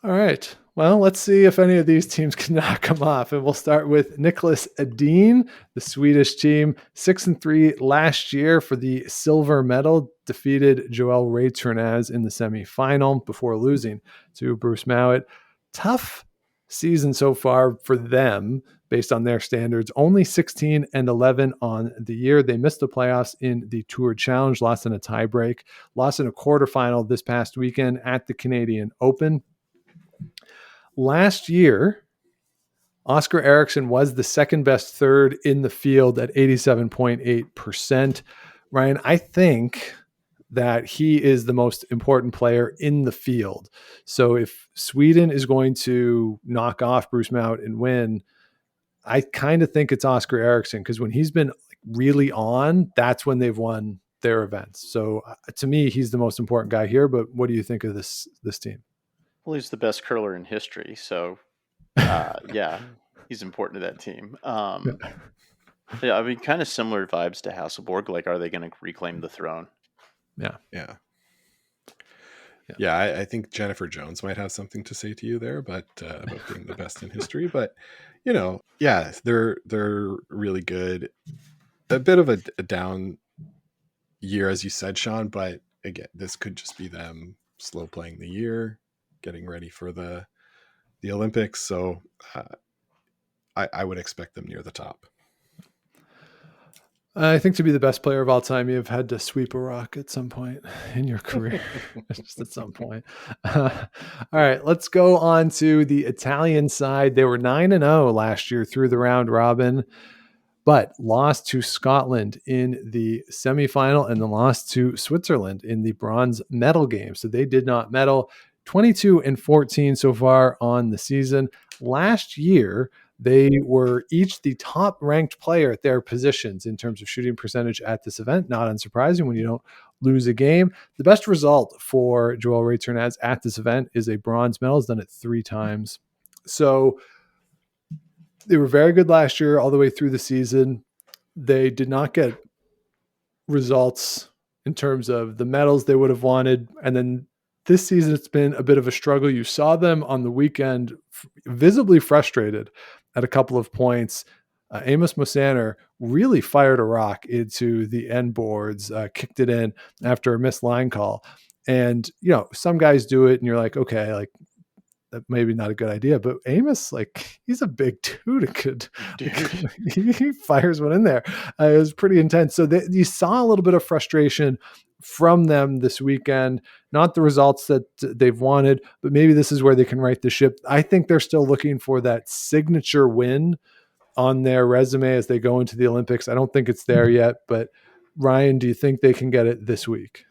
All right. Well, let's see if any of these teams can knock them off. And we'll start with Nicholas Edin, the Swedish team, 6-3 last year for the silver medal, defeated Joelle Reiternaz in the semifinal before losing to Bruce Mowat. Tough season so far for them based on their standards. Only 16-11 on the year. They missed the playoffs in the Tour Challenge, lost in a tiebreak, lost in a quarterfinal this past weekend at the Canadian Open. Last year, Oscar Eriksson was the second best third in the field at 87.8%. Ryan, I think that he is the most important player in the field. So if Sweden is going to knock off Bruce Mowat and win, I kind of think it's Oscar Eriksson, because when he's been really on, that's when they've won their events. So to me, he's the most important guy here. But what do you think of this team?
Well, he's the best curler in history, so yeah, he's important to that team. Yeah, I mean, kind of similar vibes to Hasselborg. Like, are they going to reclaim the throne?
Yeah. I think Jennifer Jones might have something to say to you there, but about being the best in history. But they're really good. A bit of a down year, as you said, Sean. But again, this could just be them slow playing the year, getting ready for the Olympics. So I would expect them near the top.
I think to be the best player of all time, you've had to sweep a rock at some point in your career, just at some point. All right, let's go on to the Italian side. They were 9-0 last year through the round robin, but lost to Scotland in the semifinal and then lost to Switzerland in the bronze medal game. So they did not medal. 22-14 so far on the season. Last year, they were each the top ranked player at their positions in terms of shooting percentage at this event. Not unsurprising when you don't lose a game. The best result for Joelle Reiternaz at this event is a bronze medal. Has done it 3 times. So they were very good last year all the way through the season. They did not get results in terms of the medals they would have wanted. And then this season, it's been a bit of a struggle. You saw them on the weekend visibly frustrated at a couple of points. Amos Mosaner really fired a rock into the end boards, kicked it in after a missed line call. And, some guys do it and you're like, okay, like maybe not a good idea, but Amos, like, he's a big dude. He fires one in there. It was pretty intense. So you saw a little bit of frustration from them this weekend, not the results that they've wanted, but maybe this is where they can right the ship. I think they're still looking for that signature win on their resume as they go into the Olympics. I don't think it's there yet, but Ryan, do you think they can get it this week?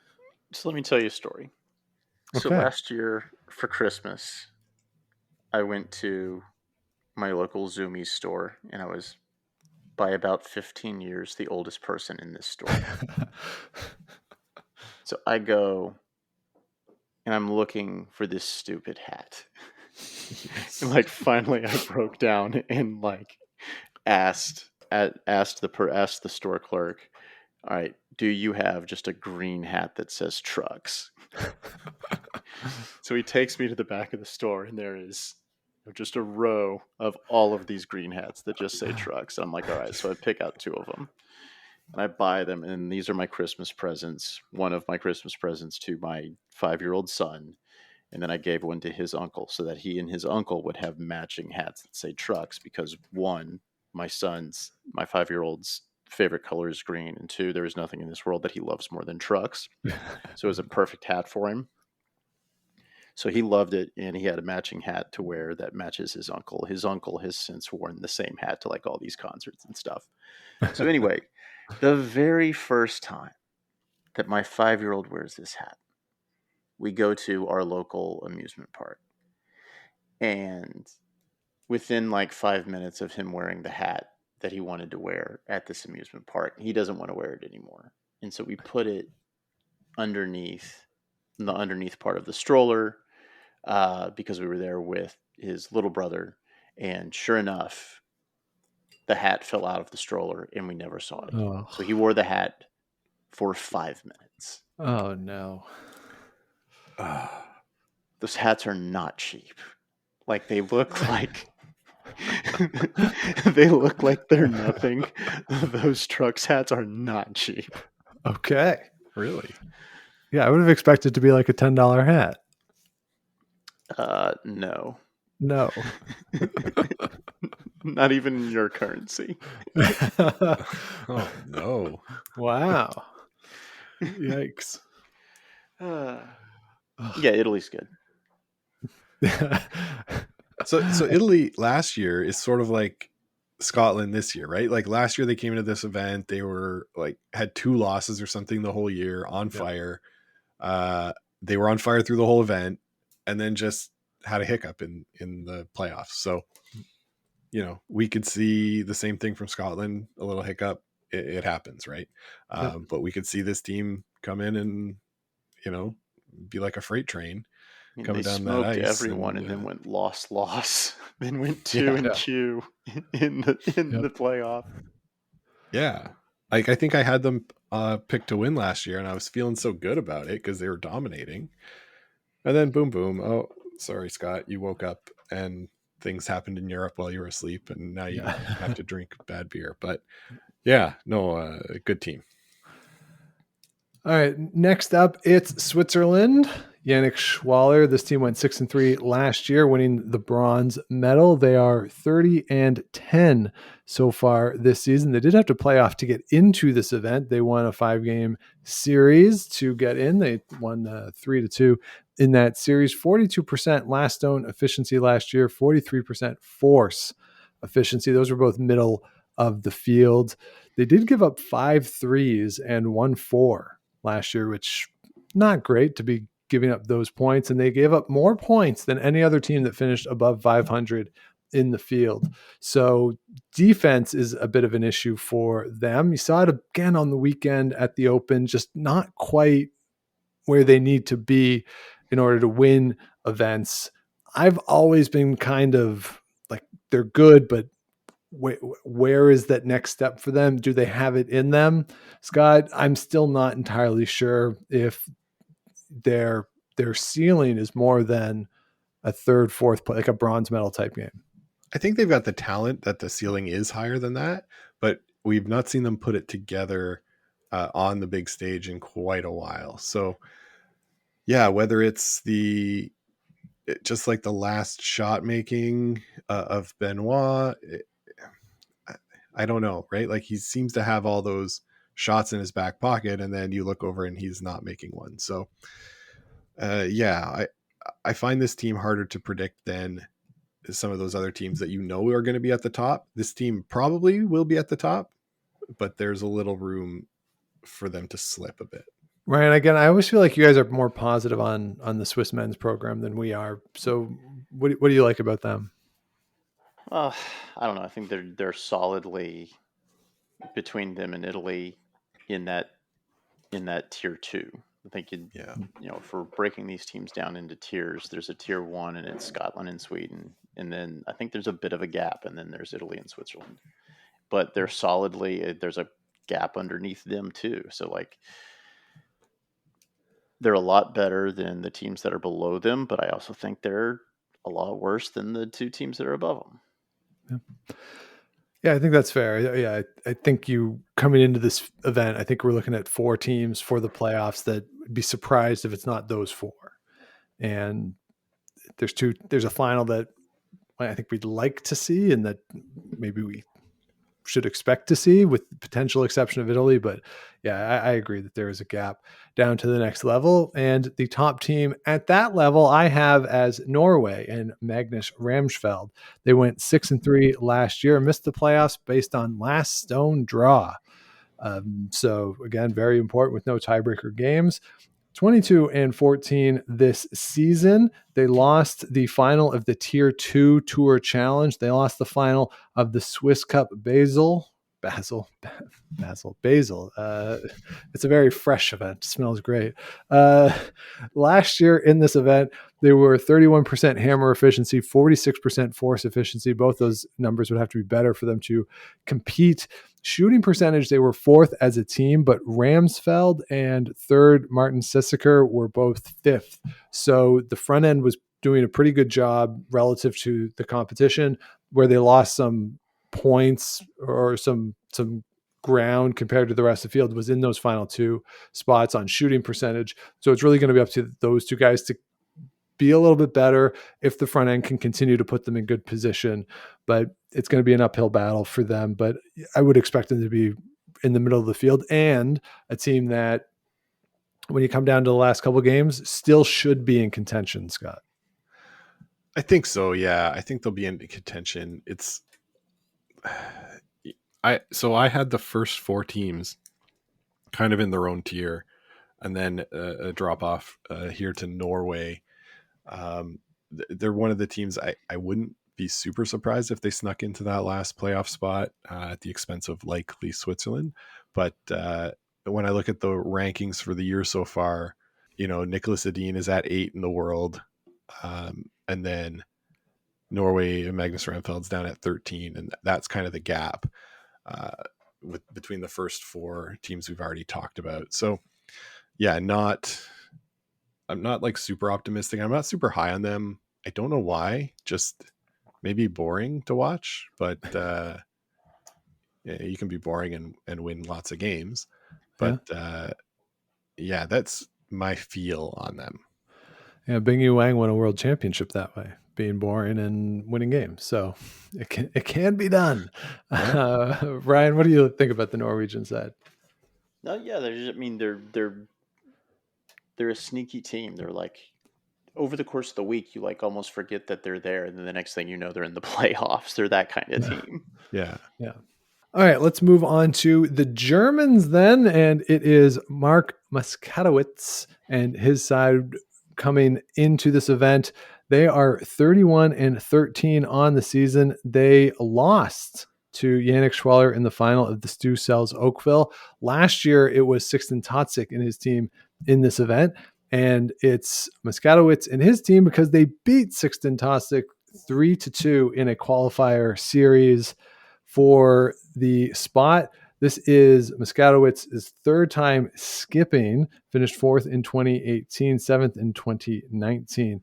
So let me tell you a story. So
Okay.
last year for Christmas, I went to my local Zoomies store, and I was, by about 15 years, the oldest person in this store. So I go, and I'm looking for this stupid hat. And like finally I broke down and like asked the store clerk, all right, do you have just a green hat that says trucks? So he takes me to the back of the store, and there is just a row of all of these green hats that just say trucks. And I'm like, all right, so I pick out 2 of them and I buy them, and these are my Christmas presents. One of my Christmas presents to my 5-year-old son. And then I gave one to his uncle so that he and his uncle would have matching hats that say trucks, because 1, my 5-year-old's favorite color is green, and 2, there is nothing in this world that he loves more than trucks. So it was a perfect hat for him. So he loved it, and he had a matching hat to wear that matches his uncle. His uncle has since worn the same hat to like all these concerts and stuff. So anyway, the very first time that my 5-year-old wears this hat, we go to our local amusement park. And within like 5 minutes of him wearing the hat that he wanted to wear at this amusement park, he doesn't want to wear it anymore. And so we put it underneath part of the stroller, because we were there with his little brother. And sure enough, the hat fell out of the stroller and we never saw it again.
Oh.
So he wore the hat for 5 minutes.
Oh no.
Those hats are not cheap. Like, they look like they're nothing. Those trucks hats are not cheap.
Okay.
Really?
Yeah, I would have expected to be like a $10 hat.
No.
No.
Not even in your currency.
Oh no.
Wow. Yikes.
Yeah, Italy's good.
So Italy last year is sort of like Scotland this year, right? Like last year they came into this event, they were like had 2 losses or something the whole year, on fire. They were on fire through the whole event, and then just had a hiccup in the playoffs. So, you know, we could see the same thing from Scotland, a little hiccup. It happens, right? But we could see this team come in and, you know, be like a freight train coming down that ice.
Everyone and then went loss, then went 2-2 in the playoff.
Yeah. Like, I think I had them picked to win last year, and I was feeling so good about it because they were dominating. And then boom. Oh, sorry, Scott, you woke up and things happened in Europe while you were asleep, and now you have to drink bad beer. But yeah, no, good team.
All right, next up, it's Switzerland. Yannick Schwaller. This team went 6-3 last year, winning the bronze medal. They are 30-10 so far this season. They did have to play off to get into this event. They won a 5-game series to get in. They won 3-2 in that series. 42% last stone efficiency last year, 43% force efficiency. Those were both middle of the field. They did give up 5 threes and 1 4 last year, which not great to be giving up those points. And they gave up more points than any other team that finished above 500 in the field. So defense is a bit of an issue for them. You saw it again on the weekend at the Open, just not quite where they need to be in order to win events. I've always been kind of like, they're good, but where is that next step for them? Do they have it in them? Scott, I'm still not entirely sure if their ceiling is more than a third, fourth, like a bronze medal type game.
I think they've got the talent that the ceiling is higher than that, but we've not seen them put it together on the big stage in quite a while. So yeah, whether it's the just like the last shot making of Benoit. I don't know, right? Like he seems to have all those shots in his back pocket, and then you look over and he's not making one. So, I find this team harder to predict than some of those other teams that are going to be at the top. This team probably will be at the top, but there's a little room for them to slip a bit.
Ryan, again, I always feel like you guys are more positive on the Swiss men's program than we are. So what do you like about them?
I don't know. I think they're solidly between them and Italy in that tier 2. I think for breaking these teams down into tiers, there's a tier 1 and it's Scotland and Sweden, and then I think there's a bit of a gap, and then there's Italy and Switzerland. But they're solidly there's a gap underneath them too. So like they're a lot better than the teams that are below them, but I also think they're a lot worse than the 2 teams that are above them.
Yeah, I think that's fair. Yeah, I think you coming into this event, I think we're looking at 4 teams for the playoffs that would be surprised if it's not those 4. And there's a final that I think we'd like to see and that maybe we should expect to see, with the potential exception of Italy. But yeah, I agree that there is a gap down to the next level. And the top team at that level I have as Norway and Magnus Ramsfeld. They went 6-3 last year, missed the playoffs based on last stone draw. So again, very important with no tiebreaker games. 22-14 this season. They lost the final of the Tier 2 Tour Challenge. They lost the final of the Swiss Cup Basel. It's a very fresh event. It smells great. Last year in this event, they were 31% hammer efficiency, 46% force efficiency. Both those numbers would have to be better for them to compete. Shooting percentage, they were 4th as a team, but Ramsfeld and 3rd Martin Sisseker were both 5th. So the front end was doing a pretty good job relative to the competition. Where they lost some points or some ground compared to the rest of the field was in those final 2 spots on shooting percentage. So it's really going to be up to those 2 guys to be a little bit better if the front end can continue to put them in good position. But it's going to be an uphill battle for them. But I would expect them to be in the middle of the field, and a team that, when you come down to the last couple of games, still should be in contention, Scott.
I think so. Yeah. I think they'll be in contention. I had the first 4 teams kind of in their own tier, and then a drop off here to Norway. They're one of the teams I wouldn't be super surprised if they snuck into that last playoff spot at the expense of likely Switzerland. But when I look at the rankings for the year so far, Nicholas Edin is at 8 in the world. And then Norway and Magnus Ramfeld's down at 13. And that's kind of the gap between the first 4 teams we've already talked about. So yeah, I'm not like super optimistic. I'm not super high on them. I don't know why, just maybe boring to watch, but you can be boring and win lots of games. But yeah, that's my feel on them.
Yeah, Bingyu Wang won a world championship that way, being boring and winning games. So it can be done. Ryan, what do you think about the Norwegian side?
No, yeah, they're a sneaky team. They're like, over the course of the week, you like almost forget that they're there, and then the next thing you know, they're in the playoffs. They're that kind of team.
Yeah.
All right, let's move on to the Germans then, and it is Mark Muskatowicz and his side coming into this event. They are 31-13 on the season. They lost to Yannick Schwaller in the final of the Stu Sells Oakville. Last year, it was Sixten Totzig and his team in this event, and it's Muskatowicz and his team because they beat Sixten Totzig 3-2 in a qualifier series for the spot. This is Muskatowicz's 3rd time skipping, finished 4th in 2018, 7th in 2019.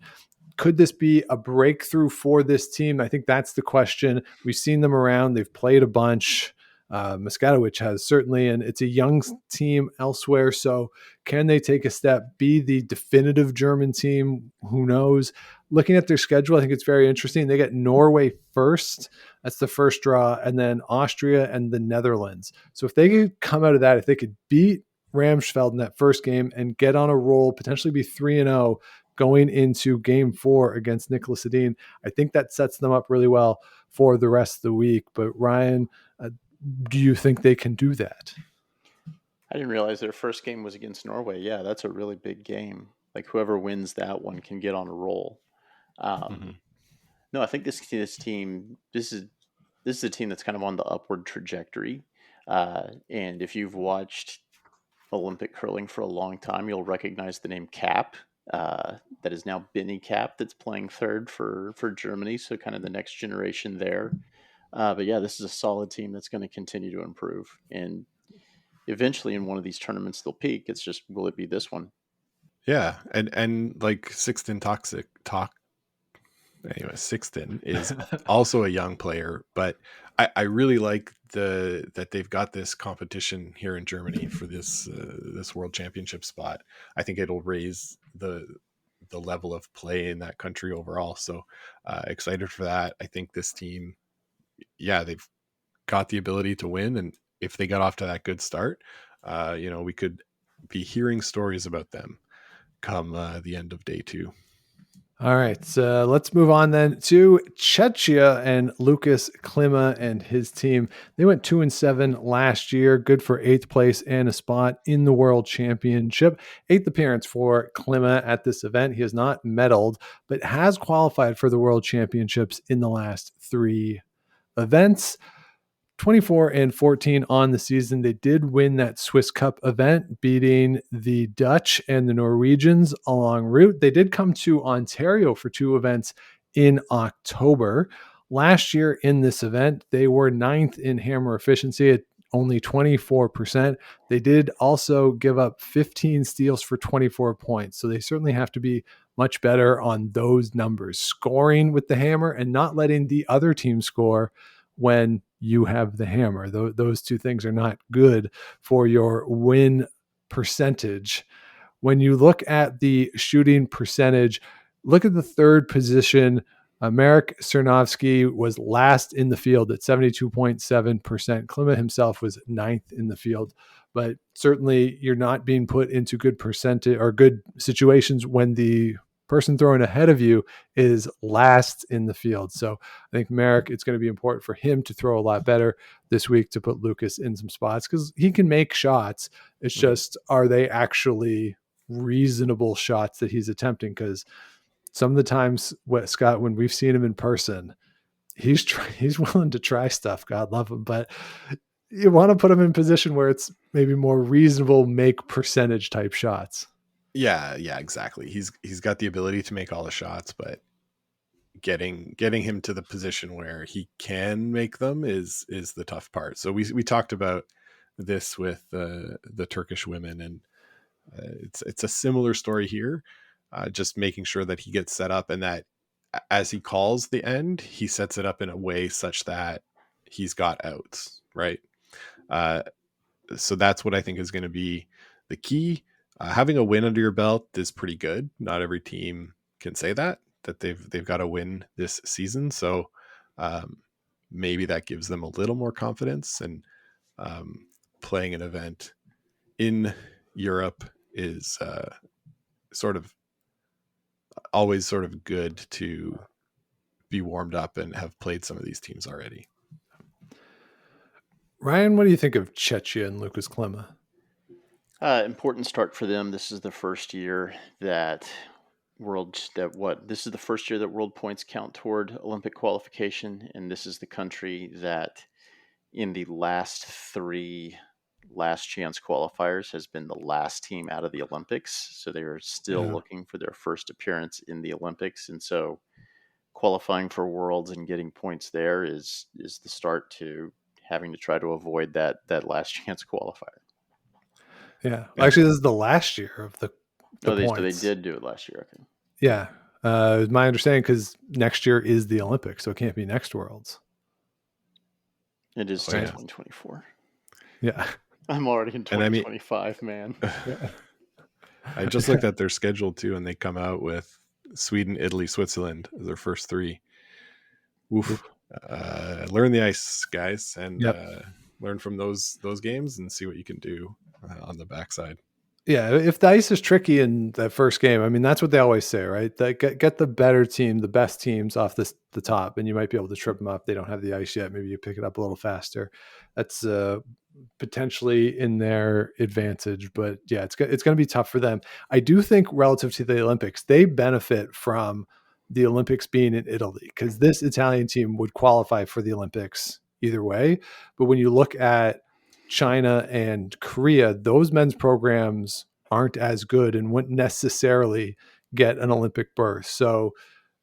Could this be a breakthrough for this team? I think that's the question. We've seen them around. They've played a bunch. Moskatowicz has certainly, and it's a young team elsewhere. So can they take a step, be the definitive German team? Who knows? Looking at their schedule, I think it's very interesting. They get Norway first. That's the first draw, and then Austria and the Netherlands. So if they could come out of that, if they could beat Ramsfeld in that first game and get on a roll, potentially be 3-0 going into game 4 against Nicolas Sedin, I think that sets them up really well for the rest of the week. But Ryan, do you think they can do that?
I didn't realize their first game was against Norway. Yeah, that's a really big game. Like whoever wins that one can get on a roll. No, I think this team, this is a team that's kind of on the upward trajectory. And if you've watched Olympic curling for a long time, you'll recognize the name Cap. That is now Benny Cap, that's playing third for Germany. So kind of the next generation there. But yeah, this is a solid team that's going to continue to improve. And eventually in one of these tournaments, they'll peak. It's just, will it be this one?
Yeah. And like Sixten Sixten is also a young player, but I really like that they've got this competition here in Germany for this world championship spot. I think it'll raise the level of play in that country overall. So excited for that. I think this team, they've got the ability to win, and if they got off to that good start, we could be hearing stories about them come the end of day 2.
All right, so let's move on then to Czechia and Lukas Klima and his team. They went 2-7 last year, good for 8th place and a spot in the World Championship. 8th appearance for Klima at this event. He has not medaled, but has qualified for the World Championships in the last 3 events. 24-14 on the season. They did win that Swiss Cup event, beating the Dutch and the Norwegians along route. They did come to Ontario for 2 events in October. Last year in this event, they were 9th in hammer efficiency at only 24%. They did also give up 15 steals for 24 points. So they certainly have to be much better on those numbers, scoring with the hammer and not letting the other team score when you have the hammer. Those 2 things are not good for your win percentage. When you look at the shooting percentage, look at the 3rd position. Marek Cernovsky was last in the field at 72.7%. Klima himself was 9th in the field, but certainly you're not being put into good percentage or good situations when the person throwing ahead of you is last in the field. So I think Marek, it's going to be important for him to throw a lot better this week to put Lukas in some spots, because he can make shots. It's just, are they actually reasonable shots that he's attempting? Because some of the times, Scott, when we've seen him in person, he's willing to try stuff. God love him, but you want to put him in position where it's maybe more reasonable make percentage type shots.
Yeah, exactly. He's got the ability to make all the shots, but getting him to the position where he can make them is the tough part. So we talked about this with the Turkish women, and it's a similar story here. Just making sure that he gets set up, and that as he calls the end, he sets it up in a way such that he's got outs, right? So that's what I think is going to be the key. Having a win under your belt is pretty good. Not every team can say that they've got a win this season. So maybe that gives them a little more confidence, and playing an event in Europe is always sort of good to be warmed up and have played some of these teams already.
Ryan, what do you think of Czechia and Lukas Klima?
Important start for them. This is the first year that this is the first year that world points count toward Olympic qualification, and this is the country that in the last 3 last chance qualifiers has been the last team out of the Olympics. So they are still looking for their first appearance in the Olympics, and so qualifying for Worlds and getting points there is the start to having to try to avoid that last chance qualifier.
Yeah. Actually, this is the last year of the points.
They did do it last year. Okay.
Yeah. My understanding, because next year is the Olympics, so it can't be next Worlds.
It is
Oh,
still
yeah.
2024.
Yeah.
I'm already in
And I mean-
2025, man.
I just looked at their schedule too, and they come out with Sweden, Italy, Switzerland as their first three. Oof. Learn the ice, guys, and learn from those games and see what you can do on the backside.
Yeah, if the ice is tricky in that first game, I mean, that's what they always say, right? That get the better team, the best teams off the top, and you might be able to trip them up. They don't have the ice yet. Maybe you pick it up a little faster. That's potentially in their advantage, but yeah, it's going to be tough for them. I do think relative to the Olympics, they benefit from the Olympics being in Italy, because this Italian team would qualify for the Olympics either way. But when you look at China and Korea, those men's programs aren't as good and wouldn't necessarily get an Olympic berth. So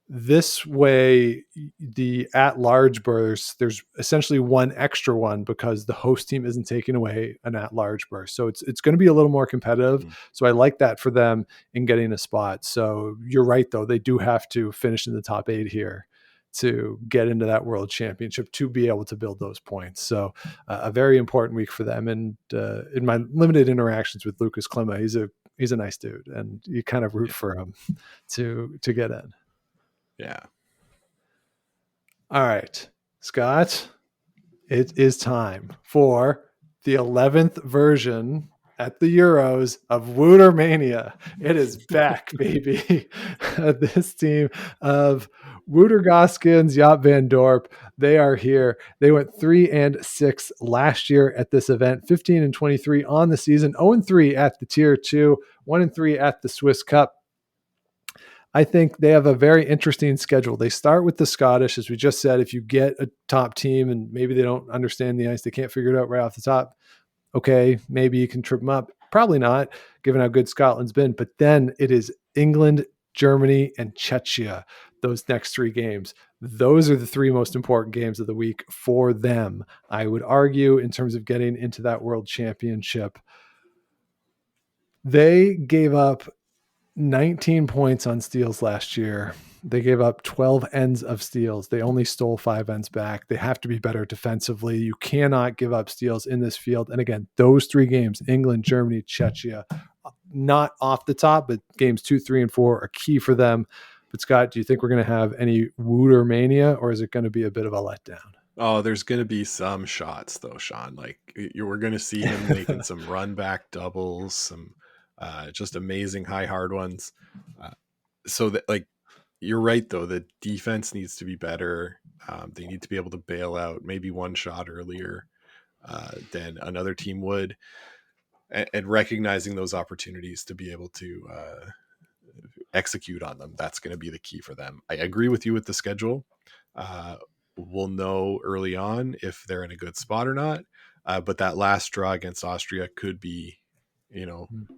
this way, the at-large berths, there's essentially one extra one because the host team isn't taking away an at-large berth. So it's going to be a little more competitive. So I like that for them in getting a spot. So you're right, though. They do have to finish in the top 8 here to get into that world championship to be able to build those points. So a very important week for them. And in my limited interactions with Lucas Klima, he's a nice dude, and you kind of root for him to get in.
Yeah.
All right, Scott, it is time for the 11th version at the Euros of Woodermania. It is back, baby. This team of Wouter Goskins, Jaap van Dorp, they are here. They went 3-6 last year at this event, 15-23 on the season, 0-3 at the Tier 2, 1-3 at the Swiss Cup. I think they have a very interesting schedule. They start with the Scottish, as we just said. If you get a top team and maybe they don't understand the ice, they can't figure it out right off the top, okay, maybe you can trip them up. Probably not, given how good Scotland's been. But then it is England, Germany, and Czechia, those next 3 games. Those are the 3 most important games of the week for them, I would argue, in terms of getting into that World Championship. They gave up 19 points on steals last year. They gave up 12 ends of steals. They only stole 5 ends back. They have to be better defensively. You cannot give up steals in this field. And again, those 3 games, England, Germany, Czechia, not off the top, but games 2, 3, and 4 are key for them. But Scott, do you think we're going to have any Woodermania, or is it going to be a bit of a letdown?
Oh, there's going to be some shots though, Sean. Like we're going to see him making some run back doubles, some just amazing high hard ones. So that, like, you're right though, the defense needs to be better. They need to be able to bail out maybe one shot earlier than another team would, and recognizing those opportunities to be able to execute on them. That's going to be the key for them. I agree with you with the schedule. We'll know early on if they're in a good spot or not. But that last draw against Austria could be,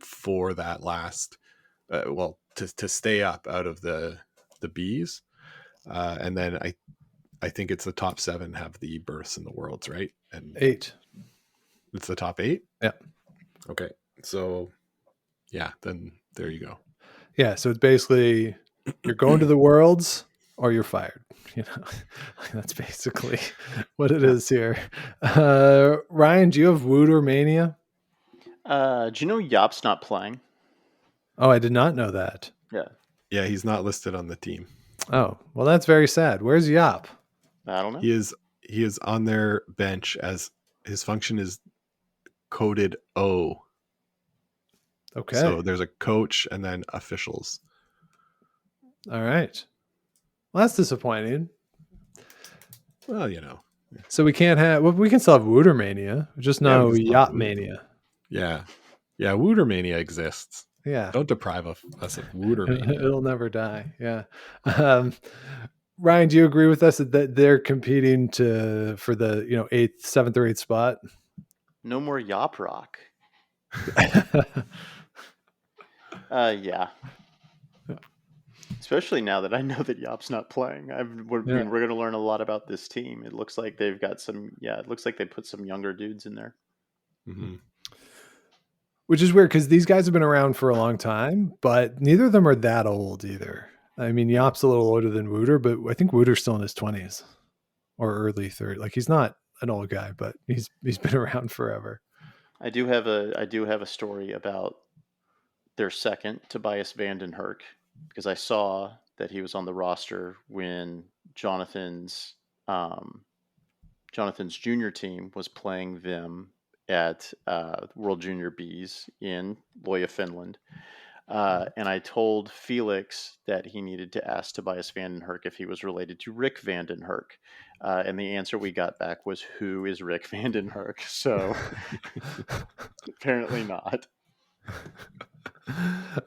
for that last, to stay up out of the Bs. And then I think it's the top 7 have the berths in the Worlds, right? And
8.
It's the top 8?
Yeah.
Okay. So yeah, then there you go.
Yeah. So it's basically you're going to the Worlds or you're fired. That's basically what it is here. Ryan, do you have Woodermania?
Do you know Jaap's not playing?
Oh, I did not know that.
Yeah, he's not listed on the team.
Oh, well, that's very sad. Where's Jaap?
I don't know.
He is on their bench, as his function is coded O.
Okay.
So there's a coach and then officials.
All right. Well, that's disappointing.
Well,
So we can't have. Well, we can still have Woodermania, just no Jaap Mania.
Yeah. Yeah, Woodermania exists.
Yeah.
Don't deprive us of Woodermania.
It'll never die. Yeah. Ryan, do you agree with us that they're competing for the 8th, 7th, or 8th spot?
No more Jaap Rock. Yeah. Especially now that I know that Jaap's not playing. We're going to learn a lot about this team. It looks like they've got some. Yeah, it looks like they put some younger dudes in there.
Mm-hmm.
Which is weird because these guys have been around for a long time, but neither of them are that old either. I mean, Jaap's a little older than Wouter, but I think Wouter's still in his 20s or early 30s. Like, he's not an old guy, but he's been around forever.
I do have a story about their second, Tobias Vanden Hurk, because I saw that he was on the roster when Jonathan's junior team was playing them at World Junior Bs in Loja, Finland. And I told Felix that he needed to ask Tobias Vanden Hurk if he was related to Rick Vanden Hurk. And the answer we got back was, who is Rick Vanden Hurk? So apparently not.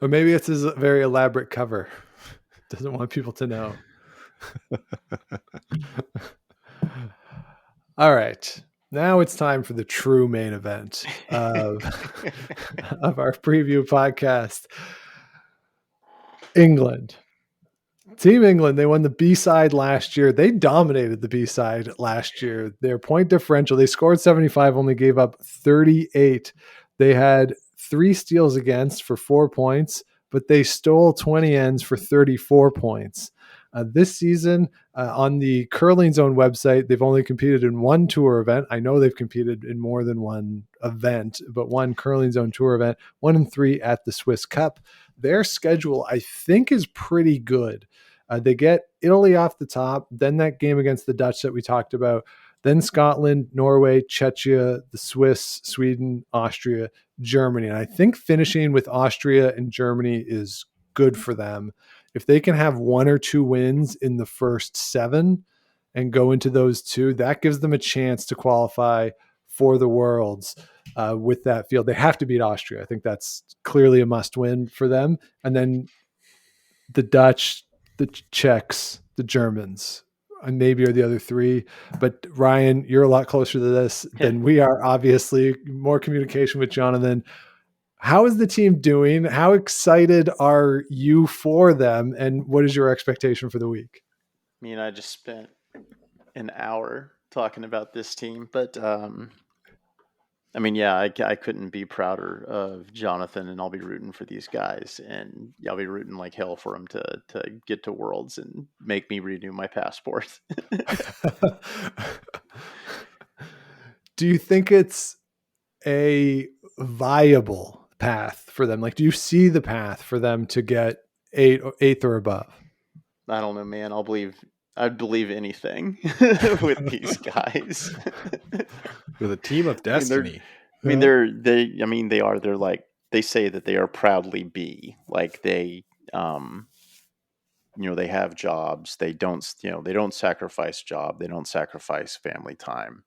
Or maybe it's his very elaborate cover. Doesn't want people to know. All right. Now it's time for the true main event of our preview podcast. England. Team England, they won the B-side last year. They dominated the B-side last year. Their point differential, they scored 75, only gave up 38. They had 3 steals against for 4 points, but they stole 20 ends for 34 points. This season, on the Curling Zone website, they've only competed in one tour event. I know they've competed in more than one event, but one Curling Zone tour event, 1 and 3 at the Swiss Cup. Their schedule, I think, is pretty good. They get Italy off the top, then that game against the Dutch that we talked about, then Scotland, Norway, Czechia, the Swiss, Sweden, Austria, Germany. And I think finishing with Austria and Germany is good for them. If they can have 1 or 2 wins in the first 7 and go into those 2, that gives them a chance to qualify for the Worlds with that field. They have to beat Austria. I think that's clearly a must win for them. And then the Dutch, the Czechs, the Germans, and maybe are the other 3. But Ryan, you're a lot closer to this than we are, obviously. More communication with Jonathan. How is the team doing? How excited are you for them? And what is your expectation for the week?
I mean, I just spent an hour talking about this team, but I mean, yeah, I couldn't be prouder of Jonathan, and I'll be rooting for these guys, and I'll be rooting like hell for them to get to Worlds and make me renew my passport.
Do you think it's a viable path for them? Like, do you see the path for them to get 8th or above?
I don't know, man. I'd believe anything with these guys.
With a team of destiny.
They're like, they say that they are proudly B. Like they they have jobs. They don't sacrifice job. They don't sacrifice family time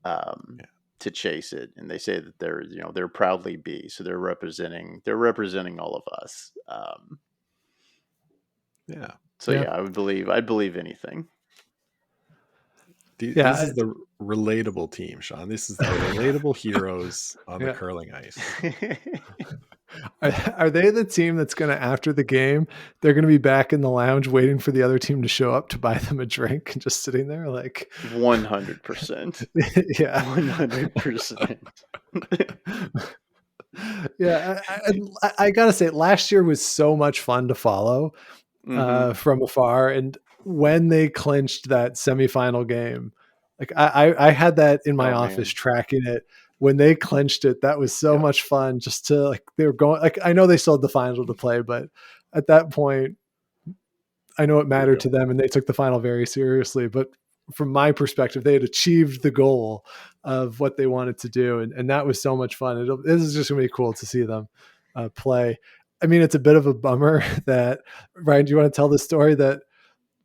to chase it. And they say that they're proudly B. So they're representing all of us.
Yeah.
So yeah, I'd believe anything.
This is the relatable team, Sean. This is the relatable heroes on the curling ice.
Are they the team that's going to, after the game, they're going to be back in the lounge waiting for the other team to show up to buy them a drink and just sitting there like
100%?
Yeah,
100%.
Yeah, I gotta say, last year was so much fun to follow from afar, and when they clinched that semifinal game, like I had that in my office tracking it. When they clinched it, that was so much fun. Just to like, they were going, like, I know they still had the final to play, but at that point, I know it mattered to them, and they took the final very seriously. But from my perspective, they had achieved the goal of what they wanted to do, and that was so much fun. This is just gonna be cool to see them play. I mean, it's a bit of a bummer that, Ryan, do you want to tell the story that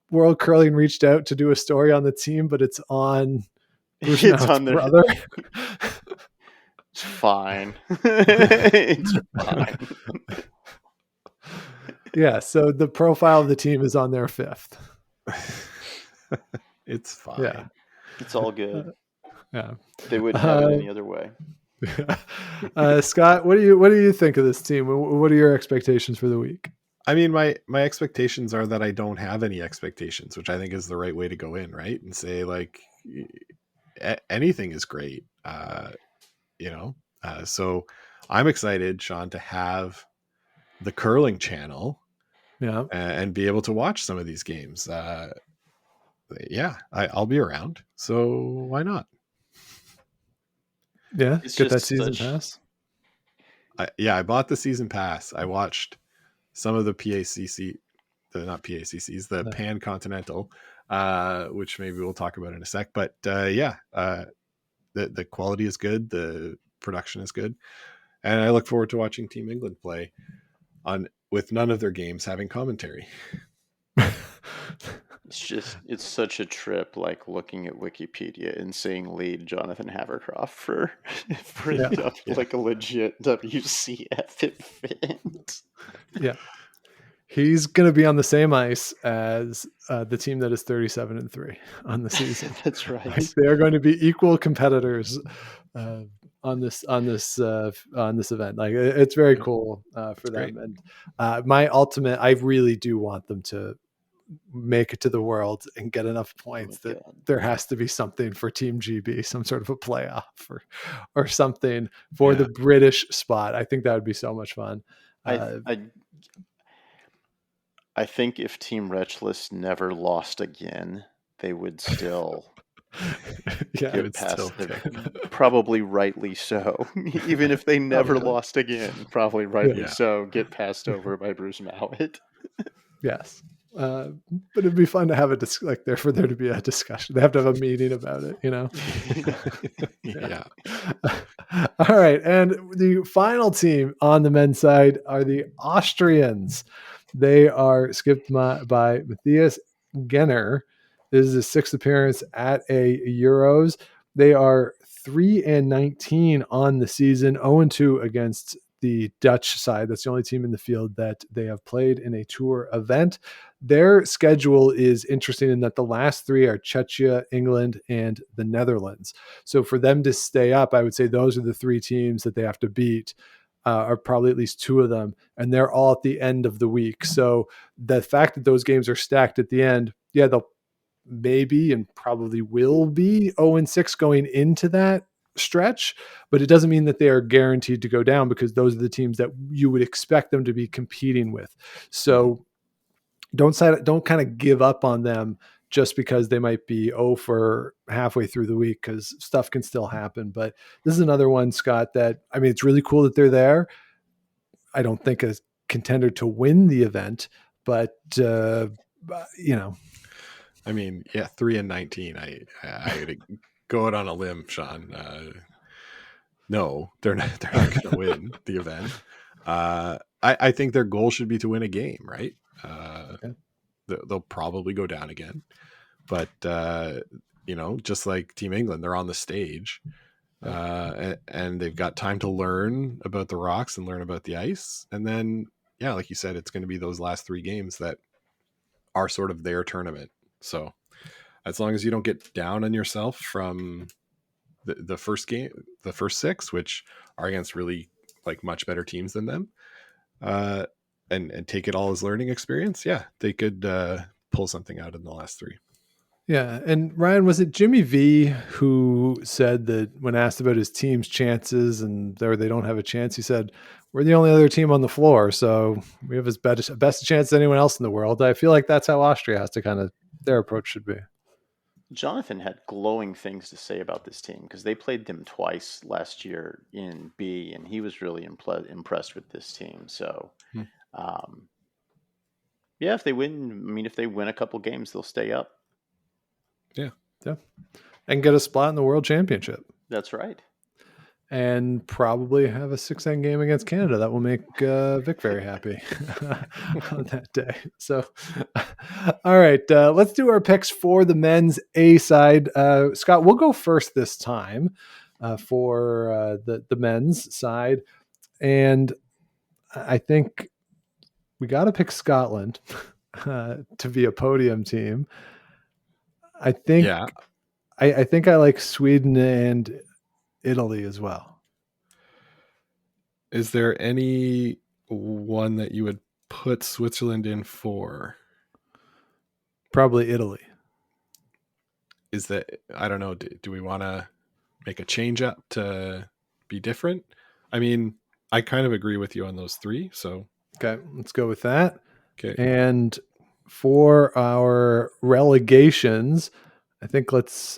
World Curling reached out to do a story on the team, but it's on Bruce Mount's brother?
It's fine. It's fine.
Yeah, so the profile of the team is on their 5th.
It's fine.
Yeah,
it's all good.
Yeah,
they wouldn't have it any other way.
Scott, what do you think of this team? What are your expectations for the week?
I mean, my expectations are that I don't have any expectations, which I think is the right way to go in, right? And say like anything is great, So I'm excited, Sean, to have the curling channel, and be able to watch some of these games. I'll be around, so why not?
Yeah,
It's
get that
just
season
such.
pass.
I bought the season pass. I watched some of the not PACCs, the
No.
Pan Continental, which maybe we'll talk about in a sec. But the quality is good, the production is good, and I look forward to watching Team England play with none of their games having commentary.
It's such a trip, like looking at Wikipedia and seeing lead Jonathan Havercroft for
Yeah.
like a legit WCF event.
Yeah. He's going to be on the same ice as the team that is 37-3 on the season.
That's right.
Like, they are going to be equal competitors on this event. Like, it's very cool for them.
Great.
And my ultimate, I really do want them to make it to the World and get enough points that there has to be something for Team GB, some sort of a playoff or something for the British spot. I think that would be so much fun.
I think if Team Wretchless never lost again, they would still get past probably rightly so. Even if they never lost again, probably rightly so, get passed over by Bruce Mowat.
Yes. But it'd be fun to have for there to be a discussion. They have to have a meeting about it, you know?
Yeah.
All right. And the final team on the men's side are the Austrians. They are skipped by Matthias Genner. This is his 6th appearance at a Euros. They are 3-19 on the season, 0-2 against the Dutch side. That's the only team in the field that they have played in a tour event. Their schedule is interesting in that the last 3 are Czechia, England, and the Netherlands. So for them to stay up, I would say those are the 3 teams that they have to beat, are probably at least 2 of them, and they're all at the end of the week. So the fact that those games are stacked at the end, they'll maybe and probably will be 0-6 going into that stretch, but it doesn't mean that they are guaranteed to go down, because those are the teams that you would expect them to be competing with. So don't kind of give up on them just because they might be for halfway through the week, because stuff can still happen. But this is another one, Scott, that, I mean, it's really cool that they're there. I don't think a contender to win the event, but
I mean, 3-19. I would go out on a limb, Sean. No, they're not going to win the event. I think their goal should be to win a game, right? They'll probably go down again, but just like Team England, they're on the stage, and they've got time to learn about the rocks and learn about the ice. And then, like you said, it's going to be those last 3 games that are sort of their tournament. So as long as you don't get down on yourself from the first game, the first 6, which are against really like much better teams than them, and take it all as learning experience, they could pull something out in the last 3.
Yeah. And Ryan, was it Jimmy V who said that when asked about his team's chances and they don't have a chance, he said, "We're the only other team on the floor, so we have as best chance as anyone else in the world." I feel like that's how Austria has to their approach should be.
Jonathan had glowing things to say about this team, because they played them twice last year in B, and he was really impressed with this team. So, if they win, if they win a couple games, they'll stay up.
Yeah. And get a spot in the World Championship.
That's right.
And probably have a 6-end game against Canada. That will make Vic very happy on that day. So, all right, let's do our picks for the men's A side. Scott, we'll go first this time for the men's side. And I think we got to pick Scotland to be a podium team. I think I like Sweden and Italy as well.
Is there any one that you would put Switzerland in for?
Probably Italy.
Is that, I don't know, do we want to make a change up to be different? I mean, I kind of agree with you on those 3. So
okay, let's go with that.
Okay.
And for our relegations, I think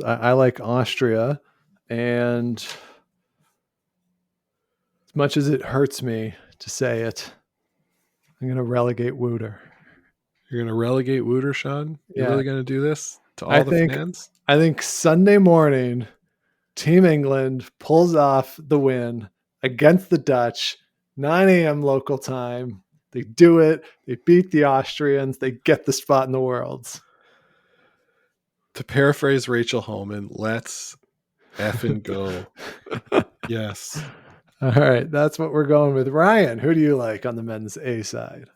I like Austria, and As much as it hurts me to say it, I'm going to relegate Wooter.
You're going to relegate Wooter, Sean? You're
Yeah.
really going to do this to all
I
the
think-
fans?
I think Sunday morning, Team England pulls off the win against the Dutch, 9 a.m. local time. They do it. They beat the Austrians. They get the spot in the Worlds.
To paraphrase Rachel Holman, let's effing go. Yes.
All right, that's what we're going with. Ryan, who do you like on the men's A side?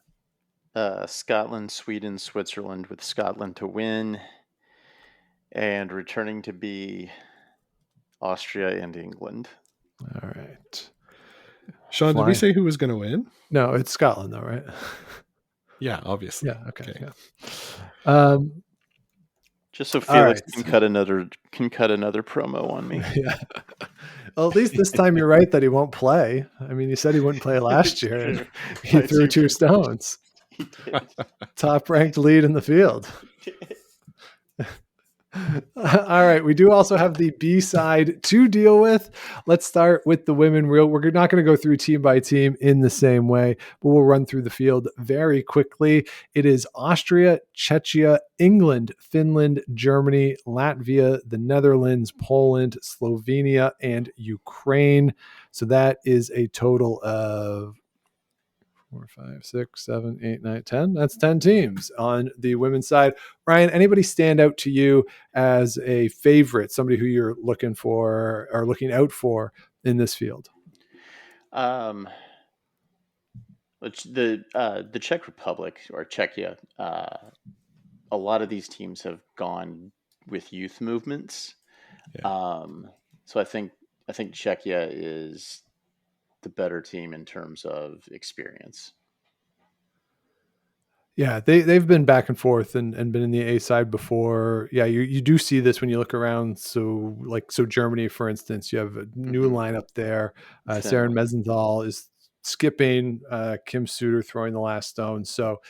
Scotland, Sweden, Switzerland, with Scotland to win, and returning to be Austria and England.
All right.
Sean, did we
Flying.
say who was going to win?
No, it's Scotland though, right?
Yeah, obviously.
Yeah. Okay.
Okay.
Yeah.
Just so
All
Felix
right.
can cut another promo on me.
Yeah. Well, at least this time you're right that he won't play. I mean, you said he wouldn't play last year, and he
I
threw
do.
2 stones.
He did.
Top ranked lead in the field. All right. We do also have the B side to deal with. Let's start with the women. We're not going to go through team by team in the same way, but we'll run through the field very quickly. It is Austria, Czechia, England, Finland, Germany, Latvia, the Netherlands, Poland, Slovenia, and Ukraine. So that is a total of 4, 5, 6, 7, 8, 9, 10. That's 10 teams on the women's side. Ryan, anybody stand out to you as a favorite, somebody who you're looking for or looking out for in this field?
The Czech Republic or Czechia, a lot of these teams have gone with youth movements.
Yeah.
So I think Czechia is the better team in terms of experience.
Yeah, they've been back and forth and been in the A side before. Yeah, you do see this when you look around. So Germany, for instance, you have a new lineup there. Sarah Mesenthal is skipping, Kim Suter throwing the last stone. So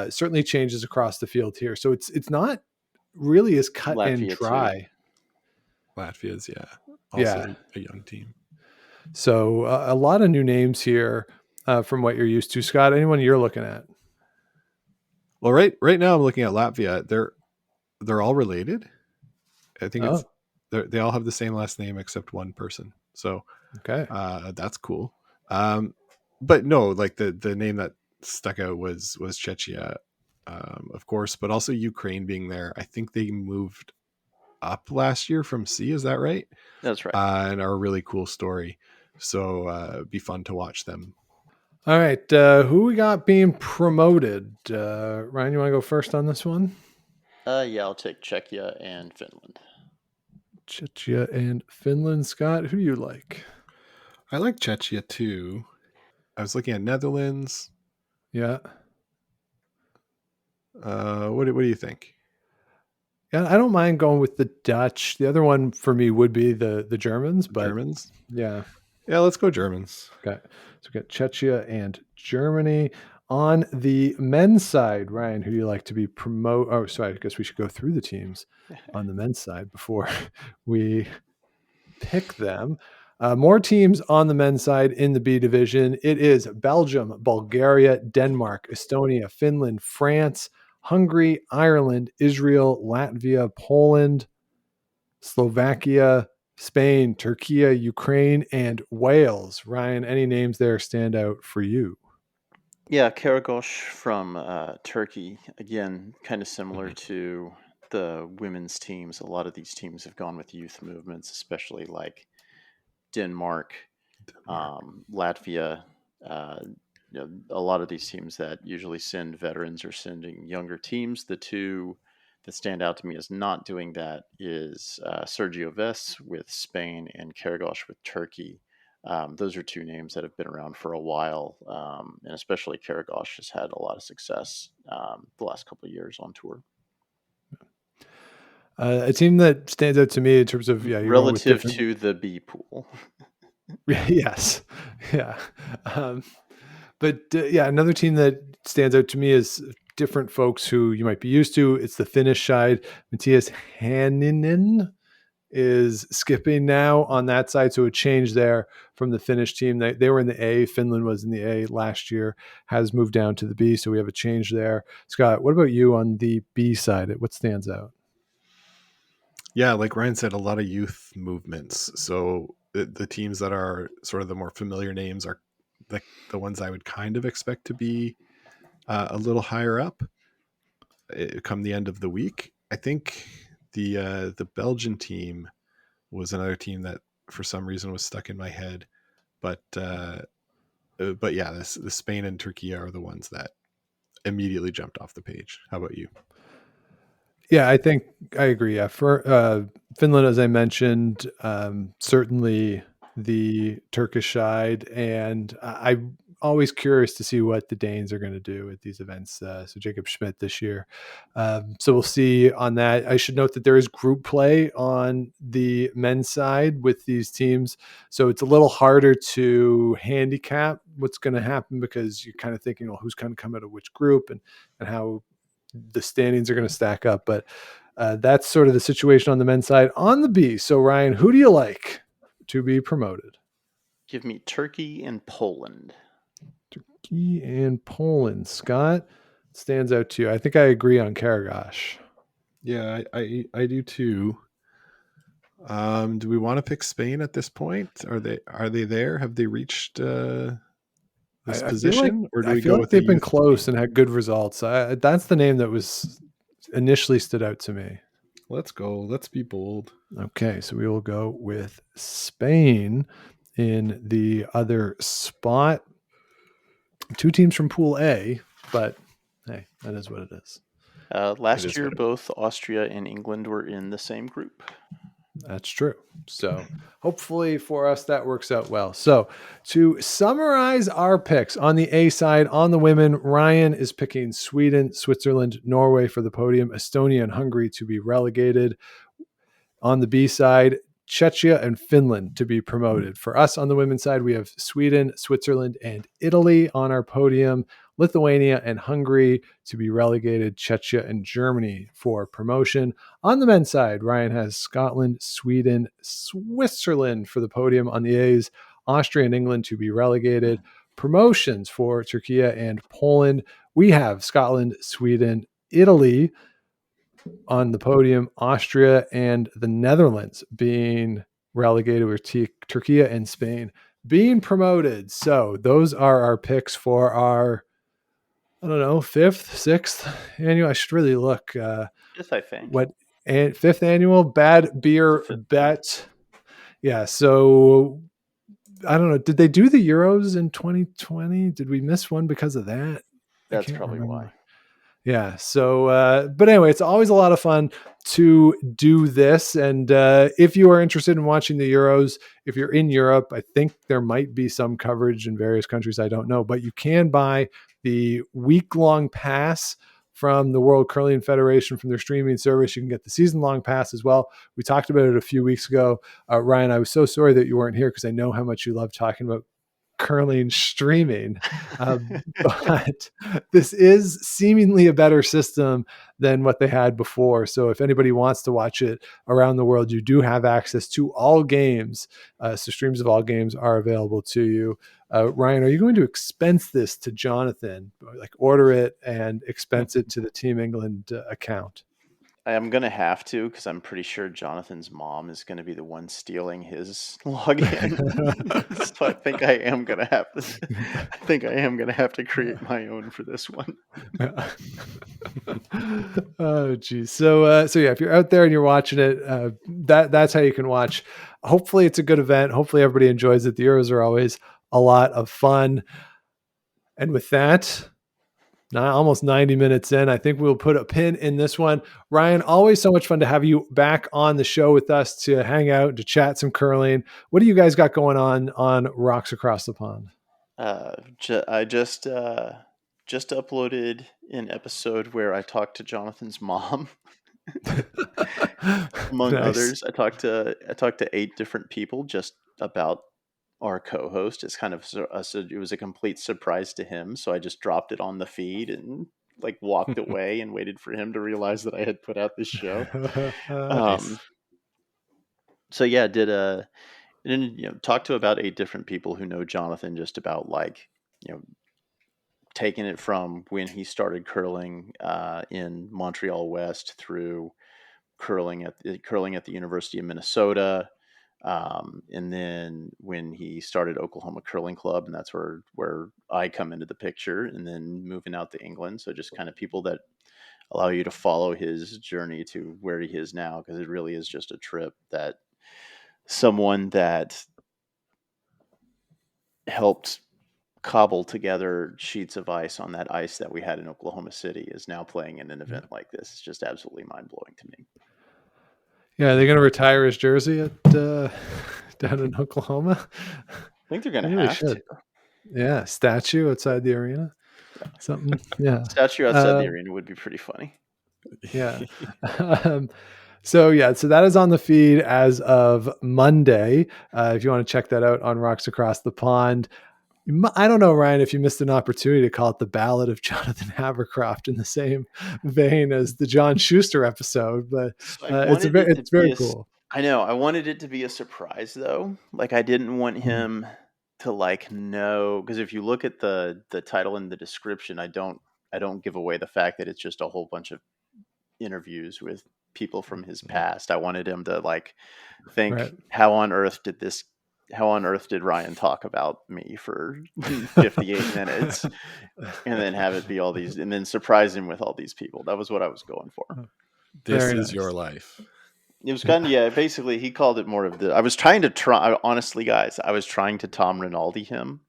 certainly changes across the field here. So it's not really as cut and
Latvia,
dry.
Latvia's, also
Yeah.
a young team.
So a lot of new names here from what you're used to. Scott, anyone you're looking at?
Well, right now I'm looking at Latvia. They're all related. I think they all have the same last name except one person. So
Okay.
that's cool. But no, like the name that stuck out was Czechia, of course, but also Ukraine being there. I think they moved up last year from C. Is that right?
That's right.
And are a really cool story. So it'd be fun to watch them.
All right. Who we got being promoted? Ryan, you want to go first on this one?
Yeah, I'll take Czechia and Finland.
Czechia and Finland. Scott, who do you like?
I like Czechia too. I was looking at Netherlands.
Yeah.
What do you think?
Yeah, I don't mind going with the Dutch. The other one for me would be the Germans, but
Germans?
yeah.
Yeah, let's go Germans.
Okay. So we got Czechia and Germany. On the men's side, Ryan, who do you like to be promoted? Oh, sorry. I guess we should go through the teams on the men's side before we pick them. More teams on the men's side in the B division. It is Belgium, Bulgaria, Denmark, Estonia, Finland, France, Hungary, Ireland, Israel, Latvia, Poland, Slovakia, Spain, Turkey, Ukraine, and Wales. Ryan, any names there stand out for you?
Yeah, Karagosh from Turkey. Again, kind of similar to the women's teams. A lot of these teams have gone with youth movements, especially like Denmark. Latvia. A lot of these teams that usually send veterans are sending younger teams. The two that stand out to me as not doing that is Sergio Ves with Spain and Karagosh with Turkey. Those are two names that have been around for a while, and especially Karagosh has had a lot of success the last couple of years on tour.
A team that stands out to me in terms of you're
relative to the B pool.
Yes, yeah, but another team that stands out to me is different folks who you might be used to. It's the Finnish side, Matthias Hänninen. is skipping now on that side. So a change there from the Finnish team. They were in the A. Finland was in the A last year, has moved down to the B. So we have a change there. Scott, what about you on the B side? What stands out?
Yeah, like Ryan said, a lot of youth movements. So the teams that are sort of the more familiar names are the ones I would kind of expect to be a little higher up come the end of the week. I think the Belgian team was another team that for some reason was stuck in my head, but yeah, the Spain and Turkey are the ones that immediately jumped off the page. How about you?
Yeah, I think I agree. Yeah, for Finland, as I mentioned, certainly the Turkish side, and I'm always curious to see what the Danes are going to do at these events. So Jacob Schmidt this year. So we'll see on that. I should note that there is group play on the men's side with these teams, so it's a little harder to handicap what's going to happen because you're kind of thinking, well, who's going to come out of which group and how the standings are going to stack up. But that's sort of the situation on the men's side. On the B, so Ryan, who do you like to be promoted?
Give me Turkey and Poland.
Turkey and Poland. Scott, stands out to you. I think I agree on Karagosh.
Yeah, I do too. Do we want to pick Spain at this point? Are they there? Have they reached this position? Or do we go with
they've been close and had good results? That's the name that was initially stood out to me.
Let's go. Let's be bold.
Okay, so we will go with Spain in the other spot. Two teams from Pool A, but hey, that is what it is.
Last year, both Austria and England were in the same group.
That's true. So hopefully for us, that works out well. So to summarize our picks on the A side, on the women, Ryan is picking Sweden, Switzerland, Norway for the podium, Estonia and Hungary to be relegated. On the B side, Czechia and Finland to be promoted. For us on the women's side, we have Sweden, Switzerland, and Italy on our podium. Lithuania and Hungary to be relegated, Czechia and Germany for promotion. On the men's side, Ryan has Scotland, Sweden, Switzerland for the podium on the A's, Austria and England to be relegated. Promotions for Turkey and Poland. We have Scotland, Sweden, Italy on the podium, Austria and the Netherlands being relegated, with Turkey and Spain being promoted. So those are our picks for our, I don't know, 5th, 6th annual. I should really look.
Fifth, I think.
And 5th annual Bad Beer Bet. Yeah. So I don't know. Did they do the Euros in 2020? Did we miss one because of that?
That's probably why.
Yeah. So, but anyway, it's always a lot of fun to do this. And if you are interested in watching the Euros, if you're in Europe, I think there might be some coverage in various countries. I don't know, but you can buy the week-long pass from the World Curling Federation from their streaming service. You can get the season-long pass as well. We talked about it a few weeks ago. Ryan, I was so sorry that you weren't here because I know how much you love talking about curling streaming, but this is seemingly a better system than what they had before. So if anybody wants to watch it around the world, you do have access to all games. So streams of all games are available to you. Ryan, are you going to expense this to Jonathan, like order it and expense it to the Team England account?
I am going to have to, because I'm pretty sure Jonathan's mom is going to be the one stealing his login. So I think I am going to have to. I think I am going to have to create my own for this one.
Oh, geez. So yeah, if you're out there and you're watching it, that's how you can watch. Hopefully, it's a good event. Hopefully, everybody enjoys it. The Euros are always a lot of fun. And with that, almost 90 minutes in, I think we'll put a pin in this one. Ryan, always so much fun to have you back on the show with us to hang out, to chat some curling. What do you guys got going on Rocks Across the Pond?
I just uploaded an episode where I talked to Jonathan's mom. Among others, I talked to 8 different people just about our co-host. It's kind of it was a complete surprise to him, so I just dropped it on the feed and walked away and waited for him to realize that I had put out this show.
Nice.
So yeah, talk to about 8 different people who know Jonathan, just about like, taking it from when he started curling in Montreal West through curling at the University of Minnesota, and then when he started Oklahoma Curling Club, and that's where I come into the picture, and then moving out to England. So just kind of people that allow you to follow his journey to where he is now, because it really is just a trip that someone that helped cobble together sheets of ice on that ice that we had in Oklahoma City is now playing in an event like this. It's just absolutely mind-blowing to me.
Yeah, are they going to retire his jersey at down in Oklahoma?
I think they're going to have to.
Yeah, statue outside the arena. Something. Yeah.
Statue outside the arena would be pretty funny.
Yeah. So that is on the feed as of Monday. If you want to check that out on Rocks Across the Pond. I don't know, Ryan, if you missed an opportunity to call it the Ballad of Jonathan Havercroft in the same vein as the John Schuster episode, but it's very cool.
I know. I wanted it to be a surprise, though. Like, I didn't want him to know, because if you look at the title and the description, I don't give away the fact that it's just a whole bunch of interviews with people from his past. I wanted him to think, right, how on earth did Ryan talk about me for 58 minutes, and then have it be all these, and then surprise him with all these people. That was what I was going for.
This is nice. Your life.
It was kind of, basically he called it more of honestly, guys, I was trying to Tom Rinaldi him.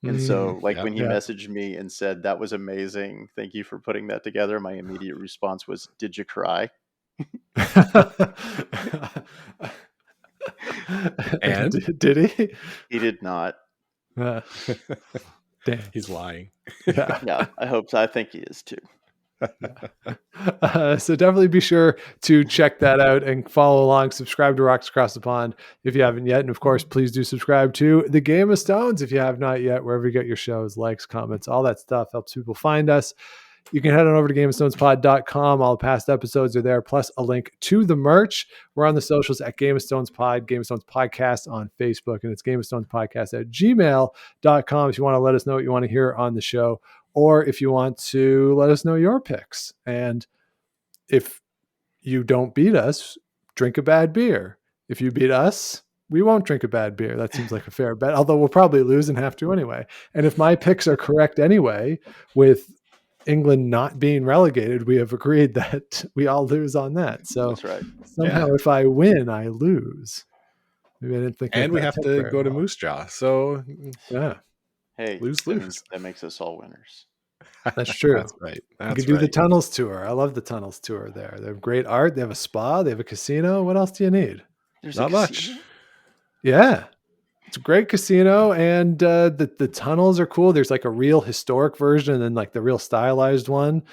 And so when he messaged me and said, "That was amazing, thank you for putting that together," my immediate response was, "Did you cry?"
And did he?
He did not.
Damn.
He's lying.
Yeah, I hope so. I think he is too.
So definitely be sure to check that out and follow along. Subscribe to Rocks Across the Pond if you haven't yet. And of course, please do subscribe to The Game of Stones if you have not yet, wherever you get your shows, likes, comments, all that stuff helps people find us. You can head on over to GameOfStonesPod.com. All the past episodes are there, plus a link to the merch. We're on the socials at Game of Stones Pod, Game of Stones Podcast on Facebook, and it's GameOfStonesPodcast@gmail.com if you want to let us know what you want to hear on the show, or if you want to let us know your picks. And if you don't beat us, drink a bad beer. If you beat us, we won't drink a bad beer. That seems like a fair bet, although we'll probably lose and have to anyway. And if my picks are correct anyway, with England not being relegated, we have agreed that we all lose on that. So
that's right.
Somehow if I win, I lose. Maybe I didn't think.
And we have to go to Moose Jaw. So
yeah.
Hey,
lose.
That makes us all winners.
That's true.
That's right.
You could do the Tunnels tour. I love the Tunnels tour there. They have great art. They have a spa. They have a casino. What else do you need?
There's
not much.
Yeah. It's a great casino, and the tunnels are cool. There's like a real historic version and then like the real stylized one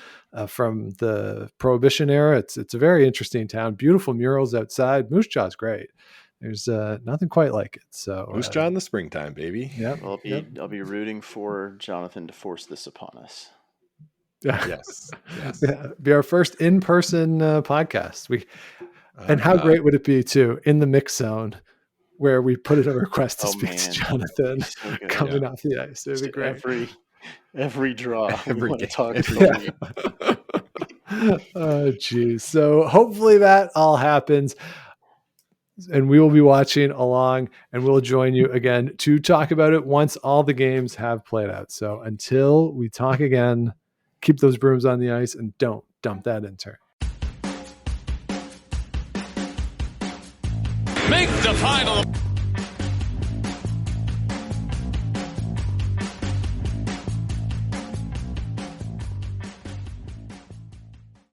from the Prohibition era. It's a very interesting town. Beautiful murals outside. Moose Jaw's great. There's nothing quite like it. So
Moose Jaw in the springtime, baby.
Yeah.
Well, I'll be rooting for Jonathan to force this upon us.
Yes.
Yeah. Be our first in-person podcast. And how great would it be too in the mix zone, where we put in a request to speak to Jonathan coming off the ice. It'd be great.
Every draw,
every
we want to talk to
you. Oh, geez. So hopefully that all happens. And we will be watching along, and we'll join you again to talk about it once all the games have played out. So until we talk again, keep those brooms on the ice and don't dump that intern.
Make the final.